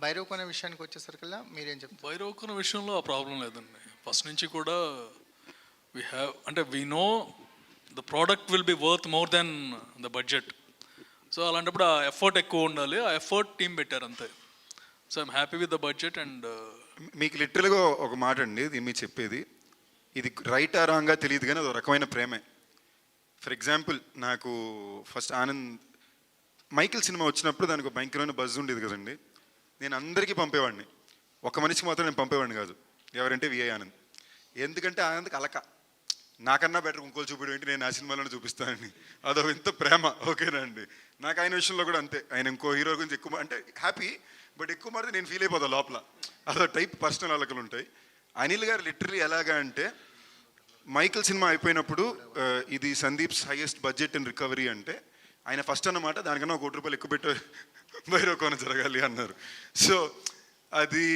భైరవకొండ విషయానికి వచ్చేసరికల్లా మీరేం చెప్తారు? భైరవకొండ విషయంలో ఆ ప్రాబ్లం లేదండి. ఫస్ట్ నుంచి కూడా we know the product will be worth more than the budget. So అలాంటప్పుడు ఆ ఎఫర్ట్ ఎక్కువ ఉండాలి, ఆ ఎఫర్ట్ టీం పెట్టారు అంతే. So I'm happy with the budget. And మీకు లిటరల్గా ఒక మాట అండి, ఇది మీరు చెప్పేది ఇది రైట్ ఆ రాంగా తెలియదు కానీ అది ఒక రకమైన ప్రేమే. ఫర్ ఎగ్జాంపుల్ నాకు ఫస్ట్ మైకిల్ సినిమా వచ్చినప్పుడు దానికి ఒక భయంకరమైన బజ్ ఉండేది కదండి. నేను అందరికీ పంపేవాడిని, ఒక మనిషికి మాత్రం నేను పంపేవాడిని కాదు. ఎవరంటే విఐ ఆనంద్. ఎందుకంటే ఆనంద్కి అలక, నాకన్నా బెటర్ ఇంకోళ్ళు చూపించడం ఏంటి, నేను ఆ సినిమాలోనే చూపిస్తానని. అదో ఎంత ప్రేమ, ఓకేనా అండి? నాకు ఆయన విషయంలో కూడా అంతే. ఆయన ఇంకో హీరో గురించి ఎక్కువ అంటే హ్యాపీ, బట్ ఎక్కువ మాత్రం నేను ఫీల్ అయిపోతాను లోపల. అదో టైప్ పర్సనల్ అలకలు ఉంటాయి. అనిల్ గారు లిటరలీ ఎలాగా అంటే మైకిల్ సినిమా అయిపోయినప్పుడు ఇది Sandeep's highest budget and recovery అంటే ఆయన ఫస్ట్ అన్నమాట దానికన్నా ₹1 కోటి ఎక్కువ పెట్టే భైరవకోన జరగాలి అన్నారు. సో అది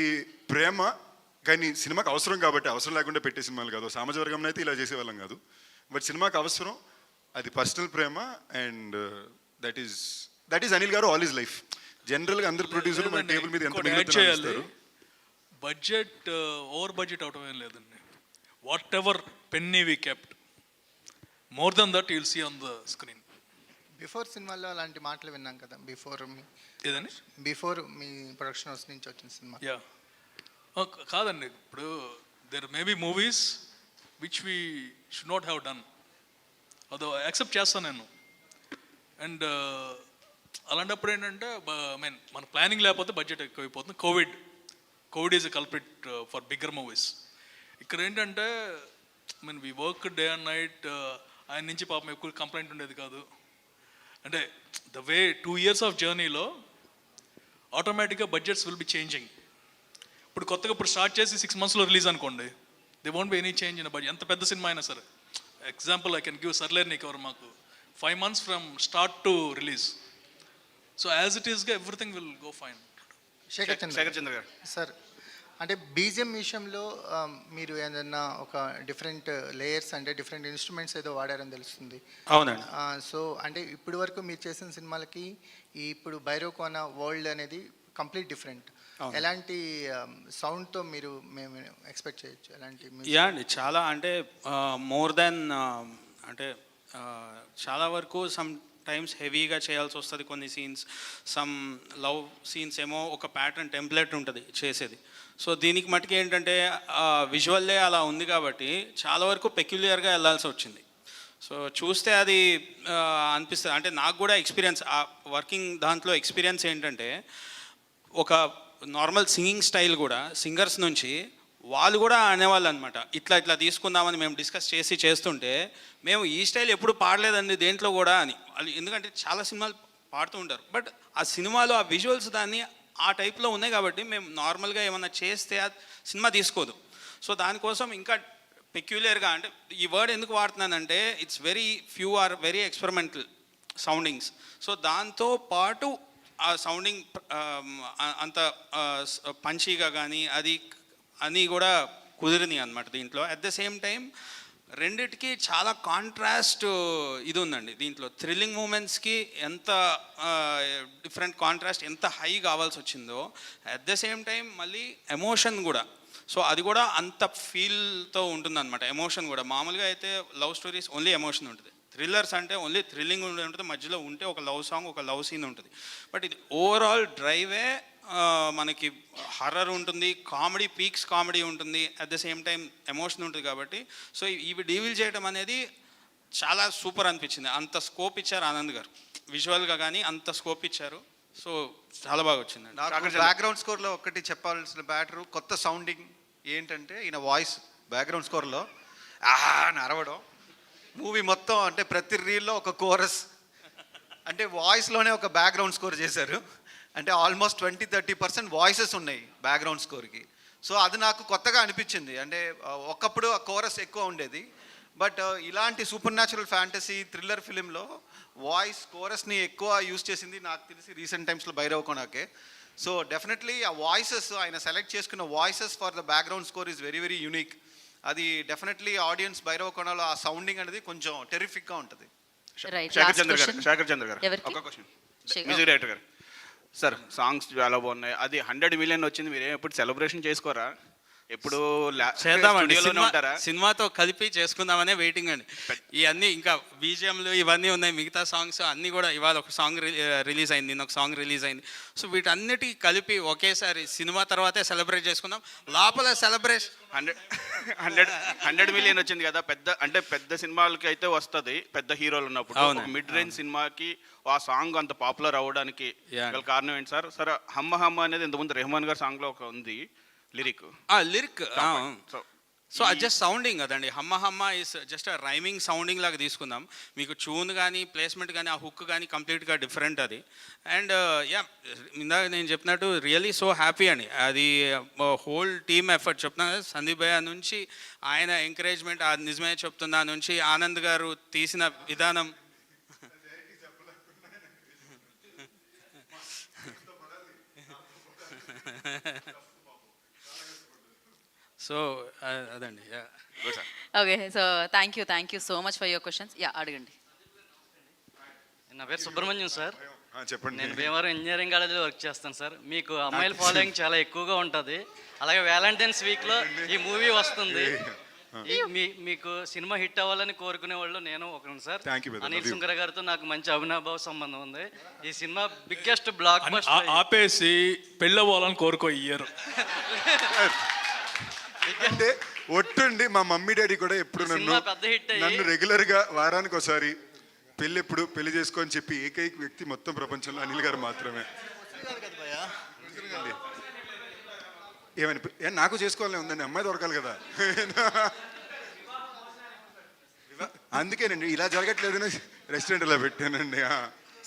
ప్రేమ, కానీ సినిమాకి అవసరం కాబట్టి, అవసరం లేకుండా పెట్టే సినిమాలు కాదు. సామాజిక వర్గంలో అయితే ఇలా చేసేవాళ్ళం కాదు, బట్ సినిమాకి అవసరం, అది personal Prema. And that is Anil గారు ఆల్ ఈజ్ లైఫ్. జనరల్గా అందరు ప్రొడ్యూసర్లు మన టేబుల్ మీద ఎంత మిగులుతున్నారు. బడ్జెట్ ఓవర్ బడ్జెట్ అవటం ఏం లేదండి. Whatever penny we kept, more than that you'll see on the screen. Before సినిమాలో అలాంటి మాటలు విన్నాం కదా, ఏదండి బిఫోర్ మీ ప్రొడక్షన్ హౌస్ నుంచి వచ్చిన సినిమా. యా కాదండి, ఇప్పుడు there may be movies which we should not have done, అదో యాక్సెప్ట్ చేస్తాను నేను. అండ్ అలాంటప్పుడు ఏంటంటే మన ప్లానింగ్ లేకపోతే బడ్జెట్ ఎక్కువైపోతుంది. Covid is a culprit for bigger movies. ఇక్కడ ఏంటంటే we work day and night. ఆయన నుంచి పాపం ఎక్కువ కంప్లైంట్ ఉండేది కాదు. అంటే ద వే 2 years ఆఫ్ జర్నీలో ఆటోమేటిక్గా బడ్జెట్స్ విల్ బి చేంజింగ్. ఇప్పుడు స్టార్ట్ చేసి 6 monthsలో రిలీజ్ అనుకోండి, they won't be any change in budget. ఎంత పెద్ద సినిమా అయినా సరే. Example I can give Sarileru Neekevvaru మాకు 5 months from start to release. So as it ఈస్గా everything will go fine. Shekhar Chandra garu sir, అంటే బీజిఎం విషయంలో మీరు ఏదన్నా ఒక డిఫరెంట్ లేయర్స్, అంటే డిఫరెంట్ ఇన్స్ట్రుమెంట్స్ ఏదో వాడారని తెలుస్తుంది. అవునండి. సో అంటే ఇప్పటి వరకు మీరు చేసిన సినిమాలకి ఇప్పుడు భైరవకోన వరల్డ్ అనేది కంప్లీట్ డిఫరెంట్. ఎలాంటి సౌండ్తో మేము ఎక్స్పెక్ట్ చేయొచ్చు? ఎలాంటి యా అండి, చాలా అంటే మోర్ దెన్ అంటే చాలా వరకు సమ్ టైమ్స్ హెవీగా చేయాల్సి వస్తుంది కొన్ని సీన్స్. సమ్ లవ్ సీన్స్ ఏమో ఒక ప్యాటర్న్ టెంప్లెట్ ఉంటుంది చేసేది. సో దీనికి మటుకు ఏంటంటే విజువల్లే అలా ఉంది కాబట్టి చాలా వరకు పెక్యులియర్గా వెళ్ళాల్సి వచ్చింది. సో చూస్తే అది అనిపిస్తుంది. అంటే నాకు కూడా ఎక్స్పీరియన్స్, ఆ వర్కింగ్ దాంట్లో ఎక్స్పీరియన్స్ ఏంటంటే, ఒక నార్మల్ సింగింగ్ స్టైల్ కూడా సింగర్స్ నుంచి వాళ్ళు కూడా అనేవాళ్ళు అనమాట, ఇట్లా తీసుకుందామని మేము డిస్కస్ చేస్తుంటే, మేము ఈ స్టైల్ ఎప్పుడు పాడలేదండి దేంట్లో కూడా అని. ఎందుకంటే చాలా సినిమాలు పాడుతూ ఉంటారు, బట్ ఆ సినిమాలో ఆ విజువల్స్ దాన్ని ఆ టైప్లో ఉన్నాయి కాబట్టి మేము నార్మల్గా ఏమన్నా చేస్తే ఆ సినిమా తీసుకోదు. సో దానికోసం ఇంకా పెక్యులర్గా, అంటే ఈ వర్డ్ ఎందుకు వాడుతున్నానంటే, it's few are very experimental soundings. So దాంతో పాటు ఆ సౌండింగ్ అంత పంచీగా కానీ అది అని కూడా కుదిరింది అనమాట దీంట్లో. అట్ ద సేమ్ టైం రెండిటికి చాలా కాంట్రాస్ట్ ఇది ఉందండి దీంట్లో. థ్రిల్లింగ్ మూమెంట్స్కి ఎంత డిఫరెంట్ కాంట్రాస్ట్, ఎంత హై కావాల్సి వచ్చిందో, అట్ ద సేమ్ టైం మళ్ళీ ఎమోషన్ కూడా. సో అది కూడా అంత ఫీల్తో ఉంటుంది అనమాట. ఎమోషన్ కూడా మామూలుగా అయితే లవ్ స్టోరీస్ ఓన్లీ ఎమోషన్ ఉంటుంది, థ్రిల్లర్స్ అంటే ఓన్లీ థ్రిల్లింగ్ ఉంటుంది, మధ్యలో ఉంటే ఒక లవ్ సాంగ్, ఒక లవ్ సీన్ ఉంటుంది. బట్ ఇది ఓవరాల్ డ్రైవే మనకి హర్రర్ ఉంటుంది, కామెడీ, పీక్స్ కామెడీ ఉంటుంది, at the same time emotion ఉంటుంది కాబట్టి. సో ఇవి డీవిల్ చేయడం అనేది చాలా సూపర్ అనిపించింది. అంత స్కోప్ ఇచ్చారు ఆనంద్ గారు, విజువల్గా కానీ అంత స్కోప్ ఇచ్చారు. సో చాలా బాగా వచ్చింది. బ్యాక్గ్రౌండ్ స్కోర్లో ఒకటి చెప్పాల్సిన బ్యాటరు, కొత్త సౌండింగ్ ఏంటంటే ఈయన వాయిస్ బ్యాక్గ్రౌండ్ స్కోర్లో అని అరవడం. మూవీ మొత్తం అంటే ప్రతి రీల్లో ఒక కోరస్, అంటే వాయిస్లోనే ఒక బ్యాక్గ్రౌండ్ స్కోర్ చేశారు. అంటే ఆల్మోస్ట్ 20-30% వాయిసెస్ ఉన్నాయి బ్యాక్గ్రౌండ్ స్కోర్కి. సో అది నాకు కొత్తగా అనిపించింది. అంటే ఒకప్పుడు ఆ కోరస్ ఎక్కువ ఉండేది, బట్ ఇలాంటి సూపర్ న్యాచురల్ ఫ్యాంటసీ థ్రిల్లర్ ఫిలింలో వాయిస్ కోరస్ని ఎక్కువ యూజ్ చేసింది నాకు తెలిసి రీసెంట్ టైమ్స్లో భైరవకోనకే. సో డెఫినెట్లీ ఆ వాయిసెస్, ఆయన సెలెక్ట్ చేసుకున్న voices for the background score is very unique. అది డెఫినెట్లీ ఆడియన్స్ భైరవకోనలో ఆ సౌండింగ్ అనేది కొంచెం టెరిఫిక్గా ఉంటుంది. శేఖర్ చంద్ర గారు ఒక క్వశ్చన్, మ్యూజిక్ డైరెక్టర్ గారు. సార్ సాంగ్స్ చాలా బాగున్నాయి, అది 100 million వచ్చింది, మీరు ఎప్పుడు సెలబ్రేషన్ చేసుకోరా? ఎప్పుడు చేద్దామండి, సినిమాతో కలిపి చేసుకుందామనే వెయిటింగ్ అండి. ఇవన్నీ ఇంకా బీజిఎంలు ఇవన్నీ ఉన్నాయి, మిగతా సాంగ్స్ అన్నీ కూడా. ఇవాళ ఒక సాంగ్ రిలీజ్ అయింది, నిన్న ఒక సాంగ్ రిలీజ్ అయింది. సో వీటన్నిటికీ కలిపి ఒకేసారి సినిమా తర్వాతే సెలబ్రేట్ చేసుకుందాం. లోపల సెలబ్రేషన్ 100 million వచ్చింది కదా, పెద్ద సినిమాలకి అయితే వస్తుంది పెద్ద హీరోలు ఉన్నప్పుడు. మిడ్ రేంజ్ సినిమాకి ఆ సాంగ్ అంత పాపులర్ అవ్వడానికి గల కారణం ఏంటి సార్? సరే, హమ్మ హమ్మ అనేది ఇంతకుముందు రెహమాన్ గారి సాంగ్లో ఒక ఉంది లిరిక్. సో అది జస్ట్ సౌండింగ్ కదండి. హమ్మ హమ్మ ఇస్ జస్ట్ రైమింగ్ సౌండింగ్ లాగా తీసుకుందాం. మీకు ట్యూన్ కానీ ప్లేస్మెంట్ కానీ ఆ హుక్ కానీ కంప్లీట్గా డిఫరెంట్ అది. అండ్ యా, ఇందాక నేను చెప్పినట్టు రియలీ సో హ్యాపీ అండి. అది హోల్ టీమ్ ఎఫర్ట్ చెప్తున్నా. సందీప్ భయ్య నుంచి ఆయన ఎంకరేజ్మెంట్, అది నిజమే చెప్తున్నా నుంచి ఆనంద్ గారు తీసిన విధానం. సో అదండి. Okay, so thank you so much for your questions. Yeah, అడగండి. నా పేరు సుబ్రహ్మణ్యం సార్. చెప్పండి. నేను భీమవరం ఇంజనీరింగ్ కాలేజీలో వర్క్ చేస్తాను సార్. మీకు అమ్మాయిల ఫాలోయింగ్ చాలా ఎక్కువగా ఉంటుంది. అలాగే వ్యాలంటైన్స్ వీక్లో ఈ మూవీ వస్తుంది. మీకు సినిమా హిట్ అవ్వాలని కోరుకునే వాళ్ళు నేను ఒకరు సార్. అనిల్ సుంకర గారితో నాకు మంచి అవినాభావ సంబంధం ఉంది. ఈ సినిమా బిగ్గెస్ట్ బ్లాక్ బస్టర్. ఆపేసి పెళ్ళవ్వాలని కోరుకో ఇయ్యరు. అంటే ఒట్టుండి మా మమ్మీ డాడీ కూడా ఎప్పుడు నన్ను రెగ్యులర్గా వారానికి ఒకసారి పెళ్లి చేసుకో అని చెప్పి ఏకైక వ్యక్తి మొత్తం ప్రపంచంలో అనిల్ గారు మాత్రమే. ఏమని నాకు చేసుకోవాలని ఉందండి, అమ్మాయి దొరకాలి కదా. అందుకేనండి ఇలా జరగట్లేదని రెస్టారెంట్ ఇలా పెట్టానండి.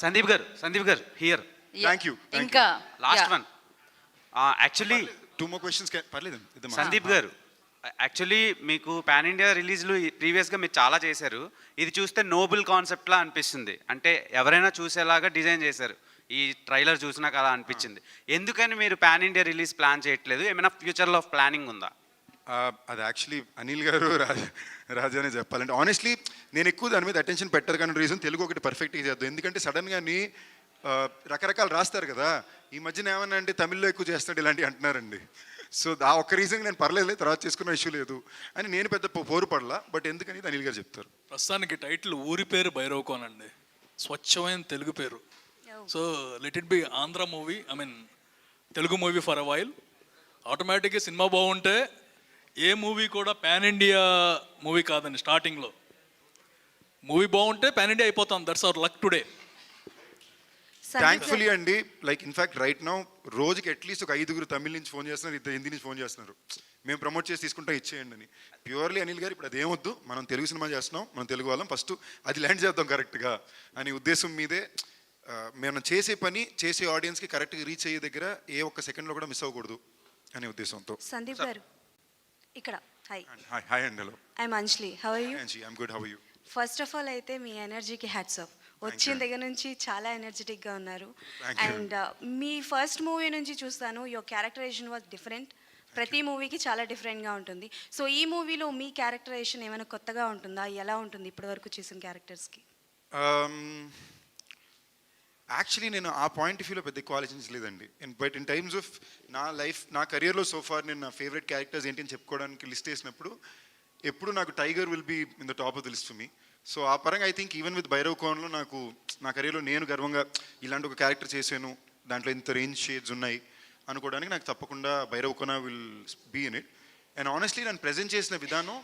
Sandeep garu here. Thank you. ఇంకా last one. Actually 2 more questions. పర్లేదు. సందీప్ గారు, యాక్చువల్లీ మీకు పాన్ ఇండియా రిలీజ్లు ప్రీవియస్గా మీరు చాలా చేశారు. ఇది చూస్తే నోబుల్ కాన్సెప్ట్లా అనిపిస్తుంది. అంటే ఎవరైనా చూసేలాగా డిజైన్ చేశారు. ఈ ట్రైలర్ చూసినాక అలా అనిపించింది. ఎందుకని మీరు పాన్ ఇండియా రిలీజ్ ప్లాన్ చేయట్లేదు? ఏమైనా ఫ్యూచర్లో ప్లానింగ్ ఉందా? అది యాక్చువల్లీ అనిల్ గారు రాజానే చెప్పాలంటే ఆనెస్ట్లీ నేను ఎక్కువ దాని మీద అటెన్షన్ పెట్టరు కానీ రీజన్ తెలుగు ఒకటి పర్ఫెక్ట్గా చేద్దాం. ఎందుకంటే సడన్గాని రకరకాలు రాస్తారు కదా. ఈ మధ్యన ఏమన్నా అంటే తమిళ్లో ఎక్కువ చేస్తాడు ఇలాంటివి అంటున్నారండి. సో ఆ ఒక్క రీజన్ నేను పర్లేదు, తర్వాత చేసుకున్న ఇష్యూ లేదు అని నేను పెద్ద పోరు పడలా. బట్ ఎందుకని అనిల్ గారు చెప్తారు. ప్రస్తుతానికి టైటిల్ ఊరి పేరు భైరవకోన్ అండి, స్వచ్ఛమైన తెలుగు పేరు. So let it be Andhra movie, I mean Telugu movie for a while. ఆటోమేటిక్గా సినిమా బాగుంటే ఏ మూవీ కూడా పాన్ ఇండియా మూవీ కాదండి. స్టార్టింగ్లో మూవీ బాగుంటే పాన్ ఇండియా అయిపోతాం. That's our luck today. Thankfully అండి, లైక్ ఇన్ఫాక్ట్ రైట్ నౌ రోజుకి అట్లీస్ట్ ఒక 5 తమిళ నుంచి ఫోన్ చేస్తున్నారు, 2 హిందీ నుంచి ఫోన్ చేస్తున్నారు, మేము ప్రమోట్ చేసి తీసుకుంటాం ఇచ్చేయండి అని. ప్యూర్లీ అనిల్ గారు ఇప్పుడు అదేమొద్దు, మనం తెలుగు సినిమా చేస్తున్నాం, మనం తెలుగు వాళ్ళం, ఫస్ట్ అది ల్యాండ్ చేద్దాం కరెక్ట్గా అనే ఉద్దేశం మీదే మనం చేసే పని చేసే ఆడియన్స్కి కరెక్ట్గా రీచ్ అయ్యే దగ్గర ఏ ఒక్క సెకండ్లో కూడా మిస్ అవ్వకూడదు అనే ఉద్దేశంతో. సందీప్ గారు ఇక్కడ. హాయ్ అండి. Hello, I'm Anjali. How are you? I'm good. How are you? First of all అయితే మీ ఎనర్జీకి హ్యాట్స్ ఆఫ్. వచ్చిన దగ్గర నుంచి చాలా ఎనర్జెటిక్గా ఉన్నారు. అండ్ మీ ఫస్ట్ మూవీ నుంచి చూస్తాను, యువర్ క్యారెక్టరైజేషన్ వాజ్ డిఫరెంట్. ప్రతి మూవీకి చాలా డిఫరెంట్గా ఉంటుంది. సో ఈ మూవీలో మీ క్యారెక్టరైజేషన్ ఏమైనా కొత్తగా ఉంటుందా? ఎలా ఉంటుంది ఇప్పటివరకు చేసిన క్యారెక్టర్స్కి? యాక్చువల్లీ నేను ఆ పాయింట్ ఆఫ్ వ్యూలో పెద్ద ఎక్కువ ఆలోచించలేదండి. బట్ ఇన్ టైమ్స్ ఆఫ్ నా లైఫ్, నా కెరియర్లో సోఫార్ నేను నా ఫేవరెట్ క్యారెక్టర్స్ ఏంటి అని చెప్పుకోవడానికి లిస్ట్ వేసినప్పుడు ఎప్పుడు నాకు Tiger will be in the top of the list for me. So ఆ పరంగా ఐ థింక్ ఈవెన్ విత్ భైరవకోన్లో నాకు నా కెరీర్లో నేను గర్వంగా ఇలాంటి ఒక క్యారెక్టర్ చేశాను, దాంట్లో ఇంత రేంజ్ షేడ్స్ ఉన్నాయి అనుకోవడానికి నాకు తప్పకుండా Bhairavakona will be in it. And honestly నన్ను ప్రజెంట్ చేసిన విధానం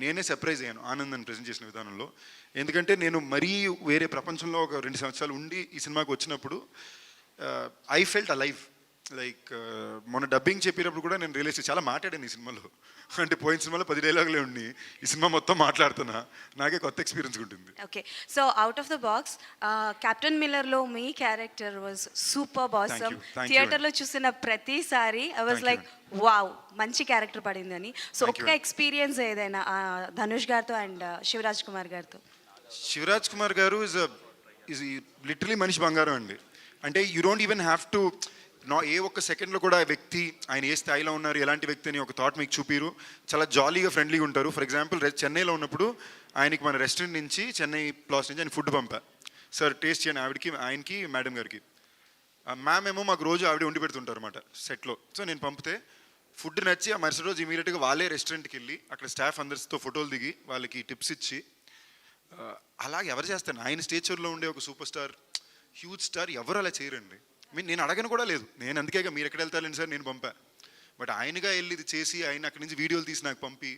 నేనే సర్ప్రైజ్ అయ్యాను ఆనంద్ నన్ను ప్రజెంట్ చేసిన విధానంలో. ఎందుకంటే నేను మరీ వేరే ప్రపంచంలో ఒక 2 సంవత్సరాలు ఉండి ఈ సినిమాకి వచ్చినప్పుడు ఐ ఫెల్ట్ అలైవ్. లైక్ మొన్న డబ్బింగ్ చెప్పేటప్పుడు కూడా నేను రియలైజ్ చాలా మాట్లాడాను ఈ సినిమాలో. అంటే పోయిన సినిమాలో 10 డైలాగులే ఉండి ఈ సినిమా మొత్తం మాట్లాడుతున్నా, నాకే కొత్త ఎక్స్పీరియన్స్ ఉంటుంది. Okay, so out of the box captain మిల్లర్లో మీ క్యారెక్టర్ వాజ్ సూపర్ బాసమ్. థియేటర్లో చూసిన ప్రతిసారి ఐ వాజ్ లైక్ వావ్, మంచి క్యారెక్టర్ పడింది అని. సో ఒక్క ఎక్స్పీరియన్స్ ఏదైనా ధనుష్ గారితో అండ్ శివరాజ్ కుమార్ గారితో? శివరాజ్ కుమార్ గారు ఈజ్ లిటరలీ మనిషి బంగారం అండి. అంటే you don't even have to a ఒక్క సెకండ్లో కూడా వ్యక్తి ఆయన ఏ స్థాయిలో ఉన్నారు, ఎలాంటి వ్యక్తి అని ఒక థాట్ మీకు చూపిరు. చాలా జాలీగా ఫ్రెండ్లీగా ఉంటారు. ఫర్ ఎగ్జాంపుల్ చెన్నైలో ఉన్నప్పుడు ఆయనకి మన రెస్టారెంట్ నుంచి చెన్నై ప్లాస్ నుంచి ఆయన ఫుడ్ పంపా, సార్ టేస్ట్ చేయండి ఆవిడకి, ఆయనకి, మేడం గారికి. మ్యామ్ ఏమో మాకు రోజు ఆవిడ వండి పెడుతుంటారు అనమాట సెట్లో. సో నేను పంపితే ఫుడ్ నచ్చి ఆ మరుసటి రోజు ఇమీడియట్గా వాళ్ళే రెస్టారెంట్కి వెళ్ళి అక్కడ స్టాఫ్ అందరితో ఫోటోలు దిగి వాళ్ళకి టిప్స్ ఇచ్చి అలాగే ఎవరు చేస్తాను. ఆయన స్టేచర్లో ఉండే ఒక సూపర్ స్టార్, హ్యూజ్ స్టార్ ఎవరు అలా చేయరండి. నేను అడగను కూడా లేదు. నేను అందుకే మీరు ఎక్కడ వెళ్తారని సార్ నేను పంపా. బట్ ఆయనగా వెళ్ళి ఇది చేసి ఆయన అక్కడి నుంచి వీడియోలు తీసి నాకు పంపి,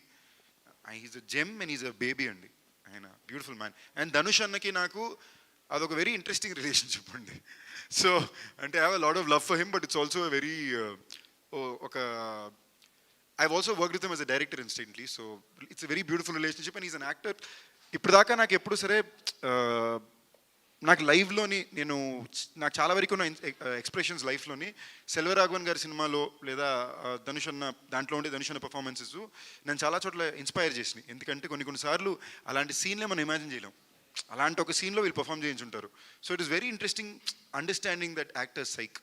is a gem and is a baby అండి. ఆయన బ్యూటిఫుల్ మ్యాన్. అండ్ ధనుష్ అన్నకి నాకు అదొక వెరీ ఇంట్రెస్టింగ్ రిలేషన్షిప్ అండి. సో అంటే I have a lot of love for him, but it's also very ఒక I've also worked with him as a director instantly, so it's a very beautiful relationship and he's an actor. ఇప్పటిదాకా నాకు ఎప్పుడు సరే నాకు లైవ్లోని నాకు చాలా వరకు ఉన్న ఎక్స్ప్రెషన్స్ లైఫ్లోని సెల్వరాఘవన్ గారి సినిమాలో లేదా ధనుష్ అన్న దాంట్లో ఉండే ధనుష్ అన్న పర్ఫార్మెన్సెస్ నేను చాలా చోట్ల ఇన్స్పైర్ చేసినాయి. ఎందుకంటే కొన్నిసార్లు అలాంటి సీన్లే మనం ఇమాజిన్ చేయలేం, అలాంటి ఒక సీన్లో వీళ్ళు పర్ఫామ్ చేయించుంటారు. So it is very interesting understanding that actors psyche.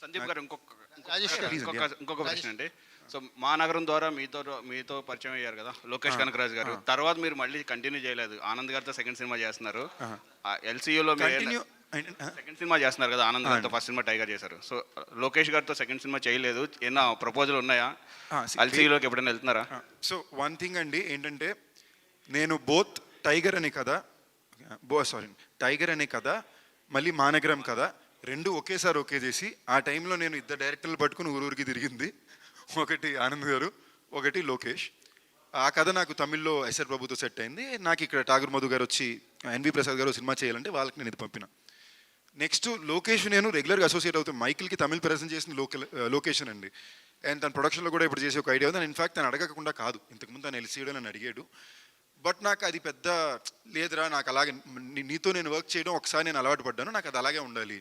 Sandeep garu ఇంకొక ప్రశ్న అండి. సో మా నగరం ద్వారా మీతో పరిచయం అయ్యారు కదా లోకేష్ కనకరాజు గారు. తర్వాత మీరు మళ్ళీ కంటిన్యూ చేయలేదు, ఆనంద్ గారితో సెకండ్ సినిమా చేస్తున్నారు. ఎల్సీయూలో సెకండ్ సినిమా చేస్తున్నారు కదా, ఆనంద్ గారితో ఫస్ట్ సినిమా టైగర్ చేశారు. సో లోకేష్ గారితో సెకండ్ సినిమా చేయలేదు, ఏమన్నా ప్రపోజల్ ఉన్నాయా? ఎల్సీయూలోకి ఎప్పుడైనా వెళ్తున్నారా? సో వన్ థింగ్ అండి ఏంటంటే, నేను బోత్ టైగర్ అనే కథ మళ్ళీ మానగరం కథ రెండు ఒకేసారి ఓకే చేసి ఆ టైంలో నేను ఇద్దరు డైరెక్టర్లు పట్టుకుని ఊరికి తిరిగింది. ఒకటి ఆనంద్ గారు, ఒకటి లోకేష్. ఆ కథ నాకు తమిళ్లో ఎస్ఆర్ ప్రభుతో సెట్ అయింది. నాకు ఇక్కడ ఠాగూర్ మధు గారు వచ్చి ఎన్వి ప్రసాద్ గారు సినిమా చేయాలంటే వాళ్ళకి నేను ఇది పంపిన. నెక్స్ట్ లోకేష్ నేను రెగ్యులర్గా అసోసియేట్ అవుతాను. మైకిల్కి తమిళ్ ప్రజెంట్ చేసిన లొకేషన్ అండి. అండ్ తన ప్రొడక్షన్లో కూడా ఇప్పుడు చేసే ఒక ఐడియా ఉంది. ఇన్ఫాక్ట్ తను అడగకుండా కాదు, ఇంతకుముందు తను ఎల్సీడో నన్ను అడిగాడు. బట్ నాకు అది పెద్ద లేదురా, నాకు అలాగే నీతో నేను వర్క్ చేయడం ఒకసారి నేను అలవాటు పడ్డాను, నాకు అది అలాగే ఉండాలి.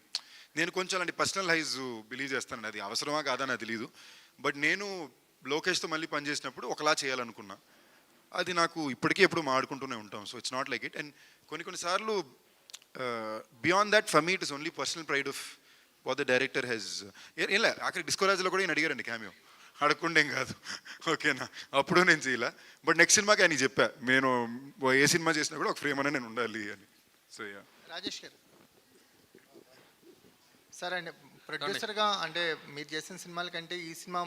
నేను కొంచెం అలాంటి పర్సనల్ హైజ్ బిలీవ్ చేస్తాను, అది అవసరమా కాదా నాకు తెలియదు. బట్ నేను లోకేష్తో మళ్ళీ పనిచేసినప్పుడు ఒకలా చేయాలనుకున్నా. అది నాకు ఇప్పటికీ ఎప్పుడు మాట్లాడుకుంటూనే ఉంటాం. So it's not like it. And కొన్నిసార్లు beyond that for me it is only personal pride of what the director has. ఇలా అక్కడ డిస్కోరాజ్లో కూడా నేను అడిగారండి క్యామియో, అడగకుండేం కాదు, ఓకేనా? అప్పుడు నేను చేయలే. బట్ నెక్స్ట్ సినిమాకి ఆయన చెప్పా, నేను ఏ సినిమా చేసినా కూడా ఒక ఫ్రేమ్ అనే నేను ఉండాలి అని. So yeah. రాజేష్ గారు సార్, అంటే ప్రొడ్యూసర్గా అంటే మీరు చేసిన సినిమాల కంటే ఈ సినిమా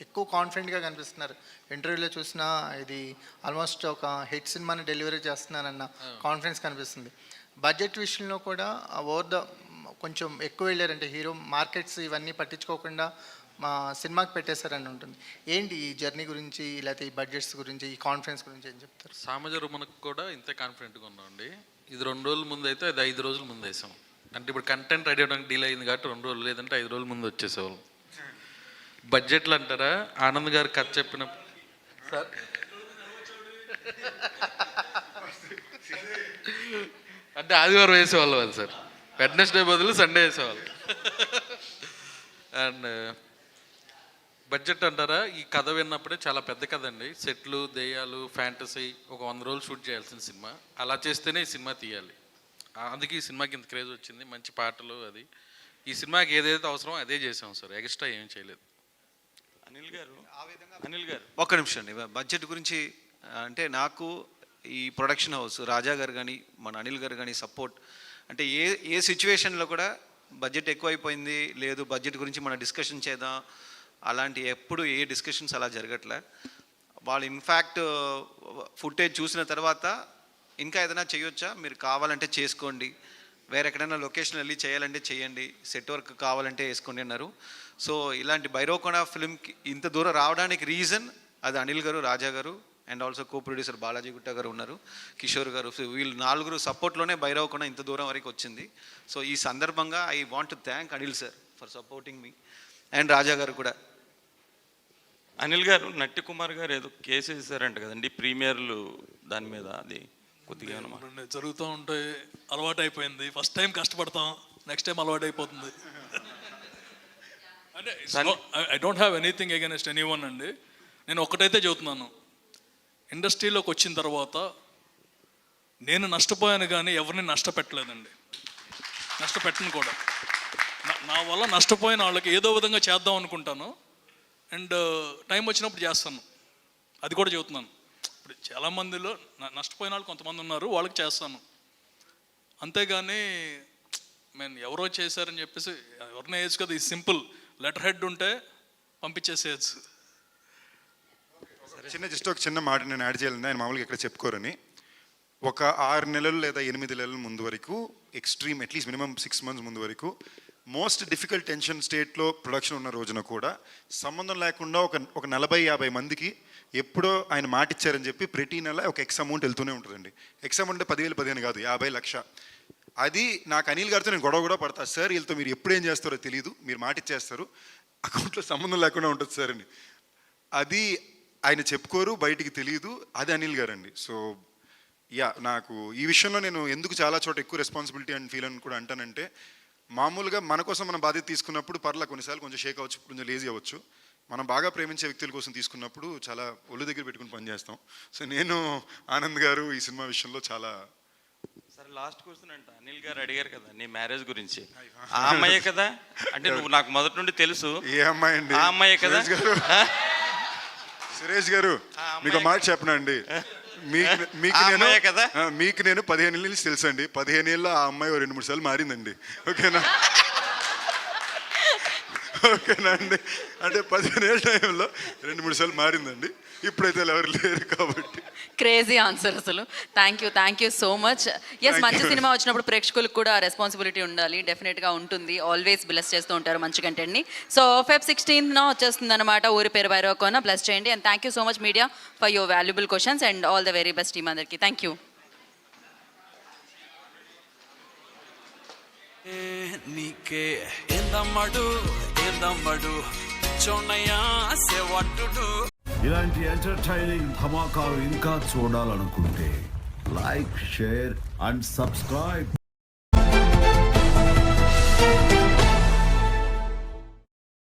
ఎక్కువ కాన్ఫిడెంట్గా కనిపిస్తున్నారు. ఇంటర్వ్యూలో చూసినా ఇది ఆల్మోస్ట్ ఒక హిట్ సినిమాని డెలివరీ చేస్తున్నానన్న కాన్ఫిడెన్స్ కనిపిస్తుంది. బడ్జెట్ విషయంలో కూడా కొంచెం ఎక్కువ వెళ్ళారంటే హీరో మార్కెట్స్ ఇవన్నీ పట్టించుకోకుండా మా సినిమాకి పెట్టేశారని ఉంటుంది. ఏంటి ఈ జర్నీ గురించి, లేకపోతే ఈ బడ్జెట్స్ గురించి, ఈ కాన్ఫిడెన్స్ గురించి ఏం చెప్తారు? సామజరు మనకు కూడా ఇంతే కాన్ఫిడెంట్గా ఉన్నామండి. ఇది 2 రోజుల ముందు అయితే అది 5 రోజుల ముందు వేసాం. అంటే ఇప్పుడు కంటెంట్ రెడీ అవ్వడానికి డీల్ అయింది కాబట్టి 2 రోజులు, లేదంటే 5 రోజుల ముందు వచ్చేసేవాళ్ళం. బడ్జెట్లు అంటారా, ఆనంద్ గారు కథ చెప్పిన సార్ అంటే ఆదివారం వేసేవాళ్ళు వాళ్ళు సార్, వెడ్నెస్డే బదులు సండే వేసేవాళ్ళు. అండ్ బడ్జెట్ అంటారా, ఈ కథ విన్నప్పుడే చాలా పెద్ద కథ అండి. సెట్లు, దెయ్యాలు, ఫ్యాంటసీ, ఒక 100 రోజులు షూట్ చేయాల్సిన సినిమా. అలా చేస్తేనే ఈ సినిమా తీయాలి. అందుకే ఈ సినిమాకి ఇంత క్రేజ్ వచ్చింది. మంచి పాటలు, అది ఈ సినిమాకి ఏదైతే అవసరమో అదే చేసాం సార్, ఎక్స్ట్రా ఏం చేయలేదు. అనిల్ గారు ఒక్క నిమిషం అండి. బడ్జెట్ గురించి అంటే నాకు ఈ ప్రొడక్షన్ హౌస్ రాజా గారు కానీ మన అనిల్ గారు కానీ సపోర్ట్ అంటే ఏ సిచ్యువేషన్లో కూడా బడ్జెట్ ఎక్కువైపోయింది లేదు, బడ్జెట్ గురించి మనం డిస్కషన్ చేద్దాం, అలాంటి ఎప్పుడు ఏ డిస్కషన్స్ అలా జరగట్లే. వాళ్ళు ఇన్ఫ్యాక్ట్ ఫుటేజ్ చూసిన తర్వాత ఇంకా ఏదైనా చేయొచ్చా, మీరు కావాలంటే చేసుకోండి, వేరే ఎక్కడైనా లొకేషన్ వెళ్ళి చేయాలంటే చేయండి, సెట్ వర్క్ కావాలంటే వేసుకోండి అన్నారు. సో ఇలాంటి భైరవకొండ ఫిల్మ్కి ఇంత దూరం రావడానికి రీజన్ అది అనిల్ గారు, రాజా గారు and also co producer Balaji గుట్ట గారు ఉన్నారు, కిషోర్ గారు. సో వీళ్ళు 4 సపోర్ట్లోనే భైరవకొండ ఇంత దూరం వరకు వచ్చింది. సో ఈ సందర్భంగా I want to thank Anil sir for supporting me and Raja garu కూడా. అనిల్ గారు, నట్టి కుమార్ గారు ఏదో కేసు వేసారంట కదండి ప్రీమియర్లు దాని మీద, అది కొద్దిగా జరుగుతూ ఉంటే అలవాటు అయిపోయింది. ఫస్ట్ టైం కష్టపడతాం, నెక్స్ట్ టైం అలవాటు అయిపోతుంది. అంటే I don't have anything against anyone అండి. నేను ఒక్కటైతే చెబుతున్నాను, ఇండస్ట్రీలోకి వచ్చిన తర్వాత నేను నష్టపోయాను కానీ ఎవరిని నష్టపెట్టలేదండి, నష్టపెట్టను కూడా. నా వల్ల నష్టపోయిన వాళ్ళకి ఏదో విధంగా చేద్దాం అనుకుంటాను అండ్ టైం వచ్చినప్పుడు చేస్తాను, అది కూడా చెబుతున్నాను. ఇప్పుడు చాలామందిలో నష్టపోయిన వాళ్ళు కొంతమంది ఉన్నారు, వాళ్ళకి చేస్తాను. అంతేగాని మేము ఎవరో చేశారని చెప్పేసి ఎవరినే వేయచ్చు కదా, ఇది సింపుల్ లెటర్ హెడ్ ఉంటే పంపించేసేయచ్చు. జస్ట్ ఒక చిన్న మాట నేను యాడ్ చేయాలండి, ఆయన మామూలుగా ఎక్కడ చెప్పుకోరని. ఒక 6 నెలలు లేదా 8 నెలల ముందు వరకు, ఎక్స్ట్రీమ్ అట్లీస్ట్ మినిమం 6 months ముందు వరకు మోస్ట్ డిఫికల్ట్ టెన్షన్ స్టేట్లో ప్రొడక్షన్ ఉన్న రోజున కూడా సంబంధం లేకుండా ఒక 40-50 మందికి ఎప్పుడో ఆయన మాట ఇచ్చారని చెప్పి ప్రతి నెల ఒక ఎక్స్ అమౌంట్ వెళ్తూనే ఉంటుందండి. ఎక్స్ అమౌంట్ అంటే 10,000-15,000 కాదు, 50 లక్ష. అది నాకు అనిల్ గారితో నేను గొడవ కూడా పడతా, సార్ వీళ్ళతో మీరు ఎప్పుడు ఏం చేస్తారో తెలియదు, మీరు మాట ఇచ్చేస్తారు, అకౌంట్లో సంబంధం లేకుండా ఉంటుంది సార్ అని. అది ఆయన చెప్పుకోరు, బయటికి తెలియదు, అది అనిల్ గారండి. సో యా, నాకు ఈ విషయంలో నేను ఎందుకు చాలా చోట ఎక్కువ రెస్పాన్సిబిలిటీ అండ్ ఫీల్ అని కూడా అంటానంటే, మామూలుగా మన కోసం మనం బాధ్యత తీసుకున్నప్పుడు పర్లా కొన్నిసార్లు కొంచెం షేక్ అవ్వచ్చు, కొంచెం లేజీ అవ్వచ్చు. మనం బాగా ప్రేమించే వ్యక్తుల కోసం తీసుకున్నప్పుడు చాలా ఒళ్ళు దగ్గర పెట్టుకుని పనిచేస్తాం. సో నేను ఆనంద్ గారు ఈ సినిమా విషయంలో చాలా... సరే, లాస్ట్ క్వశ్చన్ అంట. అనిల్ గారు అడిగారు కదా నీ మ్యారేజ్ గురించి. ఆ అమ్మాయే కదా? అంటే నువ్వు నాకు మొదటి నుండి తెలుసు. ఏ అమ్మాయి అండి? ఆ అమ్మాయే కదా? సురేష్ గారు మీకు మాట చెప్పనండి, మీకు నేను 15 ఏళ్ళ నుంచి తెలుసు అండి. 15 ఏళ్ళ ఆ అమ్మాయి 2-3 సార్లు మారిందండి. ఓకేనా? ఓకేనా అండి? అంటే 15 ఏళ్ళ టైంలో 2-3 సార్లు మారిందండి. ఇప్పుడైతే ఎవరు లేరు కాబట్టి. క్రేజీ ఆన్సర్ అసలు. Thank you so much. Yes, మంచి సినిమా వచ్చినప్పుడు ప్రేక్షకులకు కూడా రెస్పాన్సిబిలిటీ ఉండాలి, డెఫినెట్గా ఉంటుంది. ఆల్వేస్ బ్లెస్ చేస్తూ ఉంటారు మంచి కంటెంట్ని. సో Feb 16th వచ్చేస్తుంది అనమాట ఊరి పేరు భైరవకోన. బ్లెస్ చేయండి. And thank you so much media for your valuable questions and all the very best team అందరికీ. Thank you. నీకే ఏందమ్మడు చోనయ్యా సేవట్టుడు. ఇలాంటి ఎంటర్టైనింగ్ ధమాకాలు ఇంకా చూడాలనుకుంటే లైక్, షేర్ అండ్ సబ్స్క్రైబ్.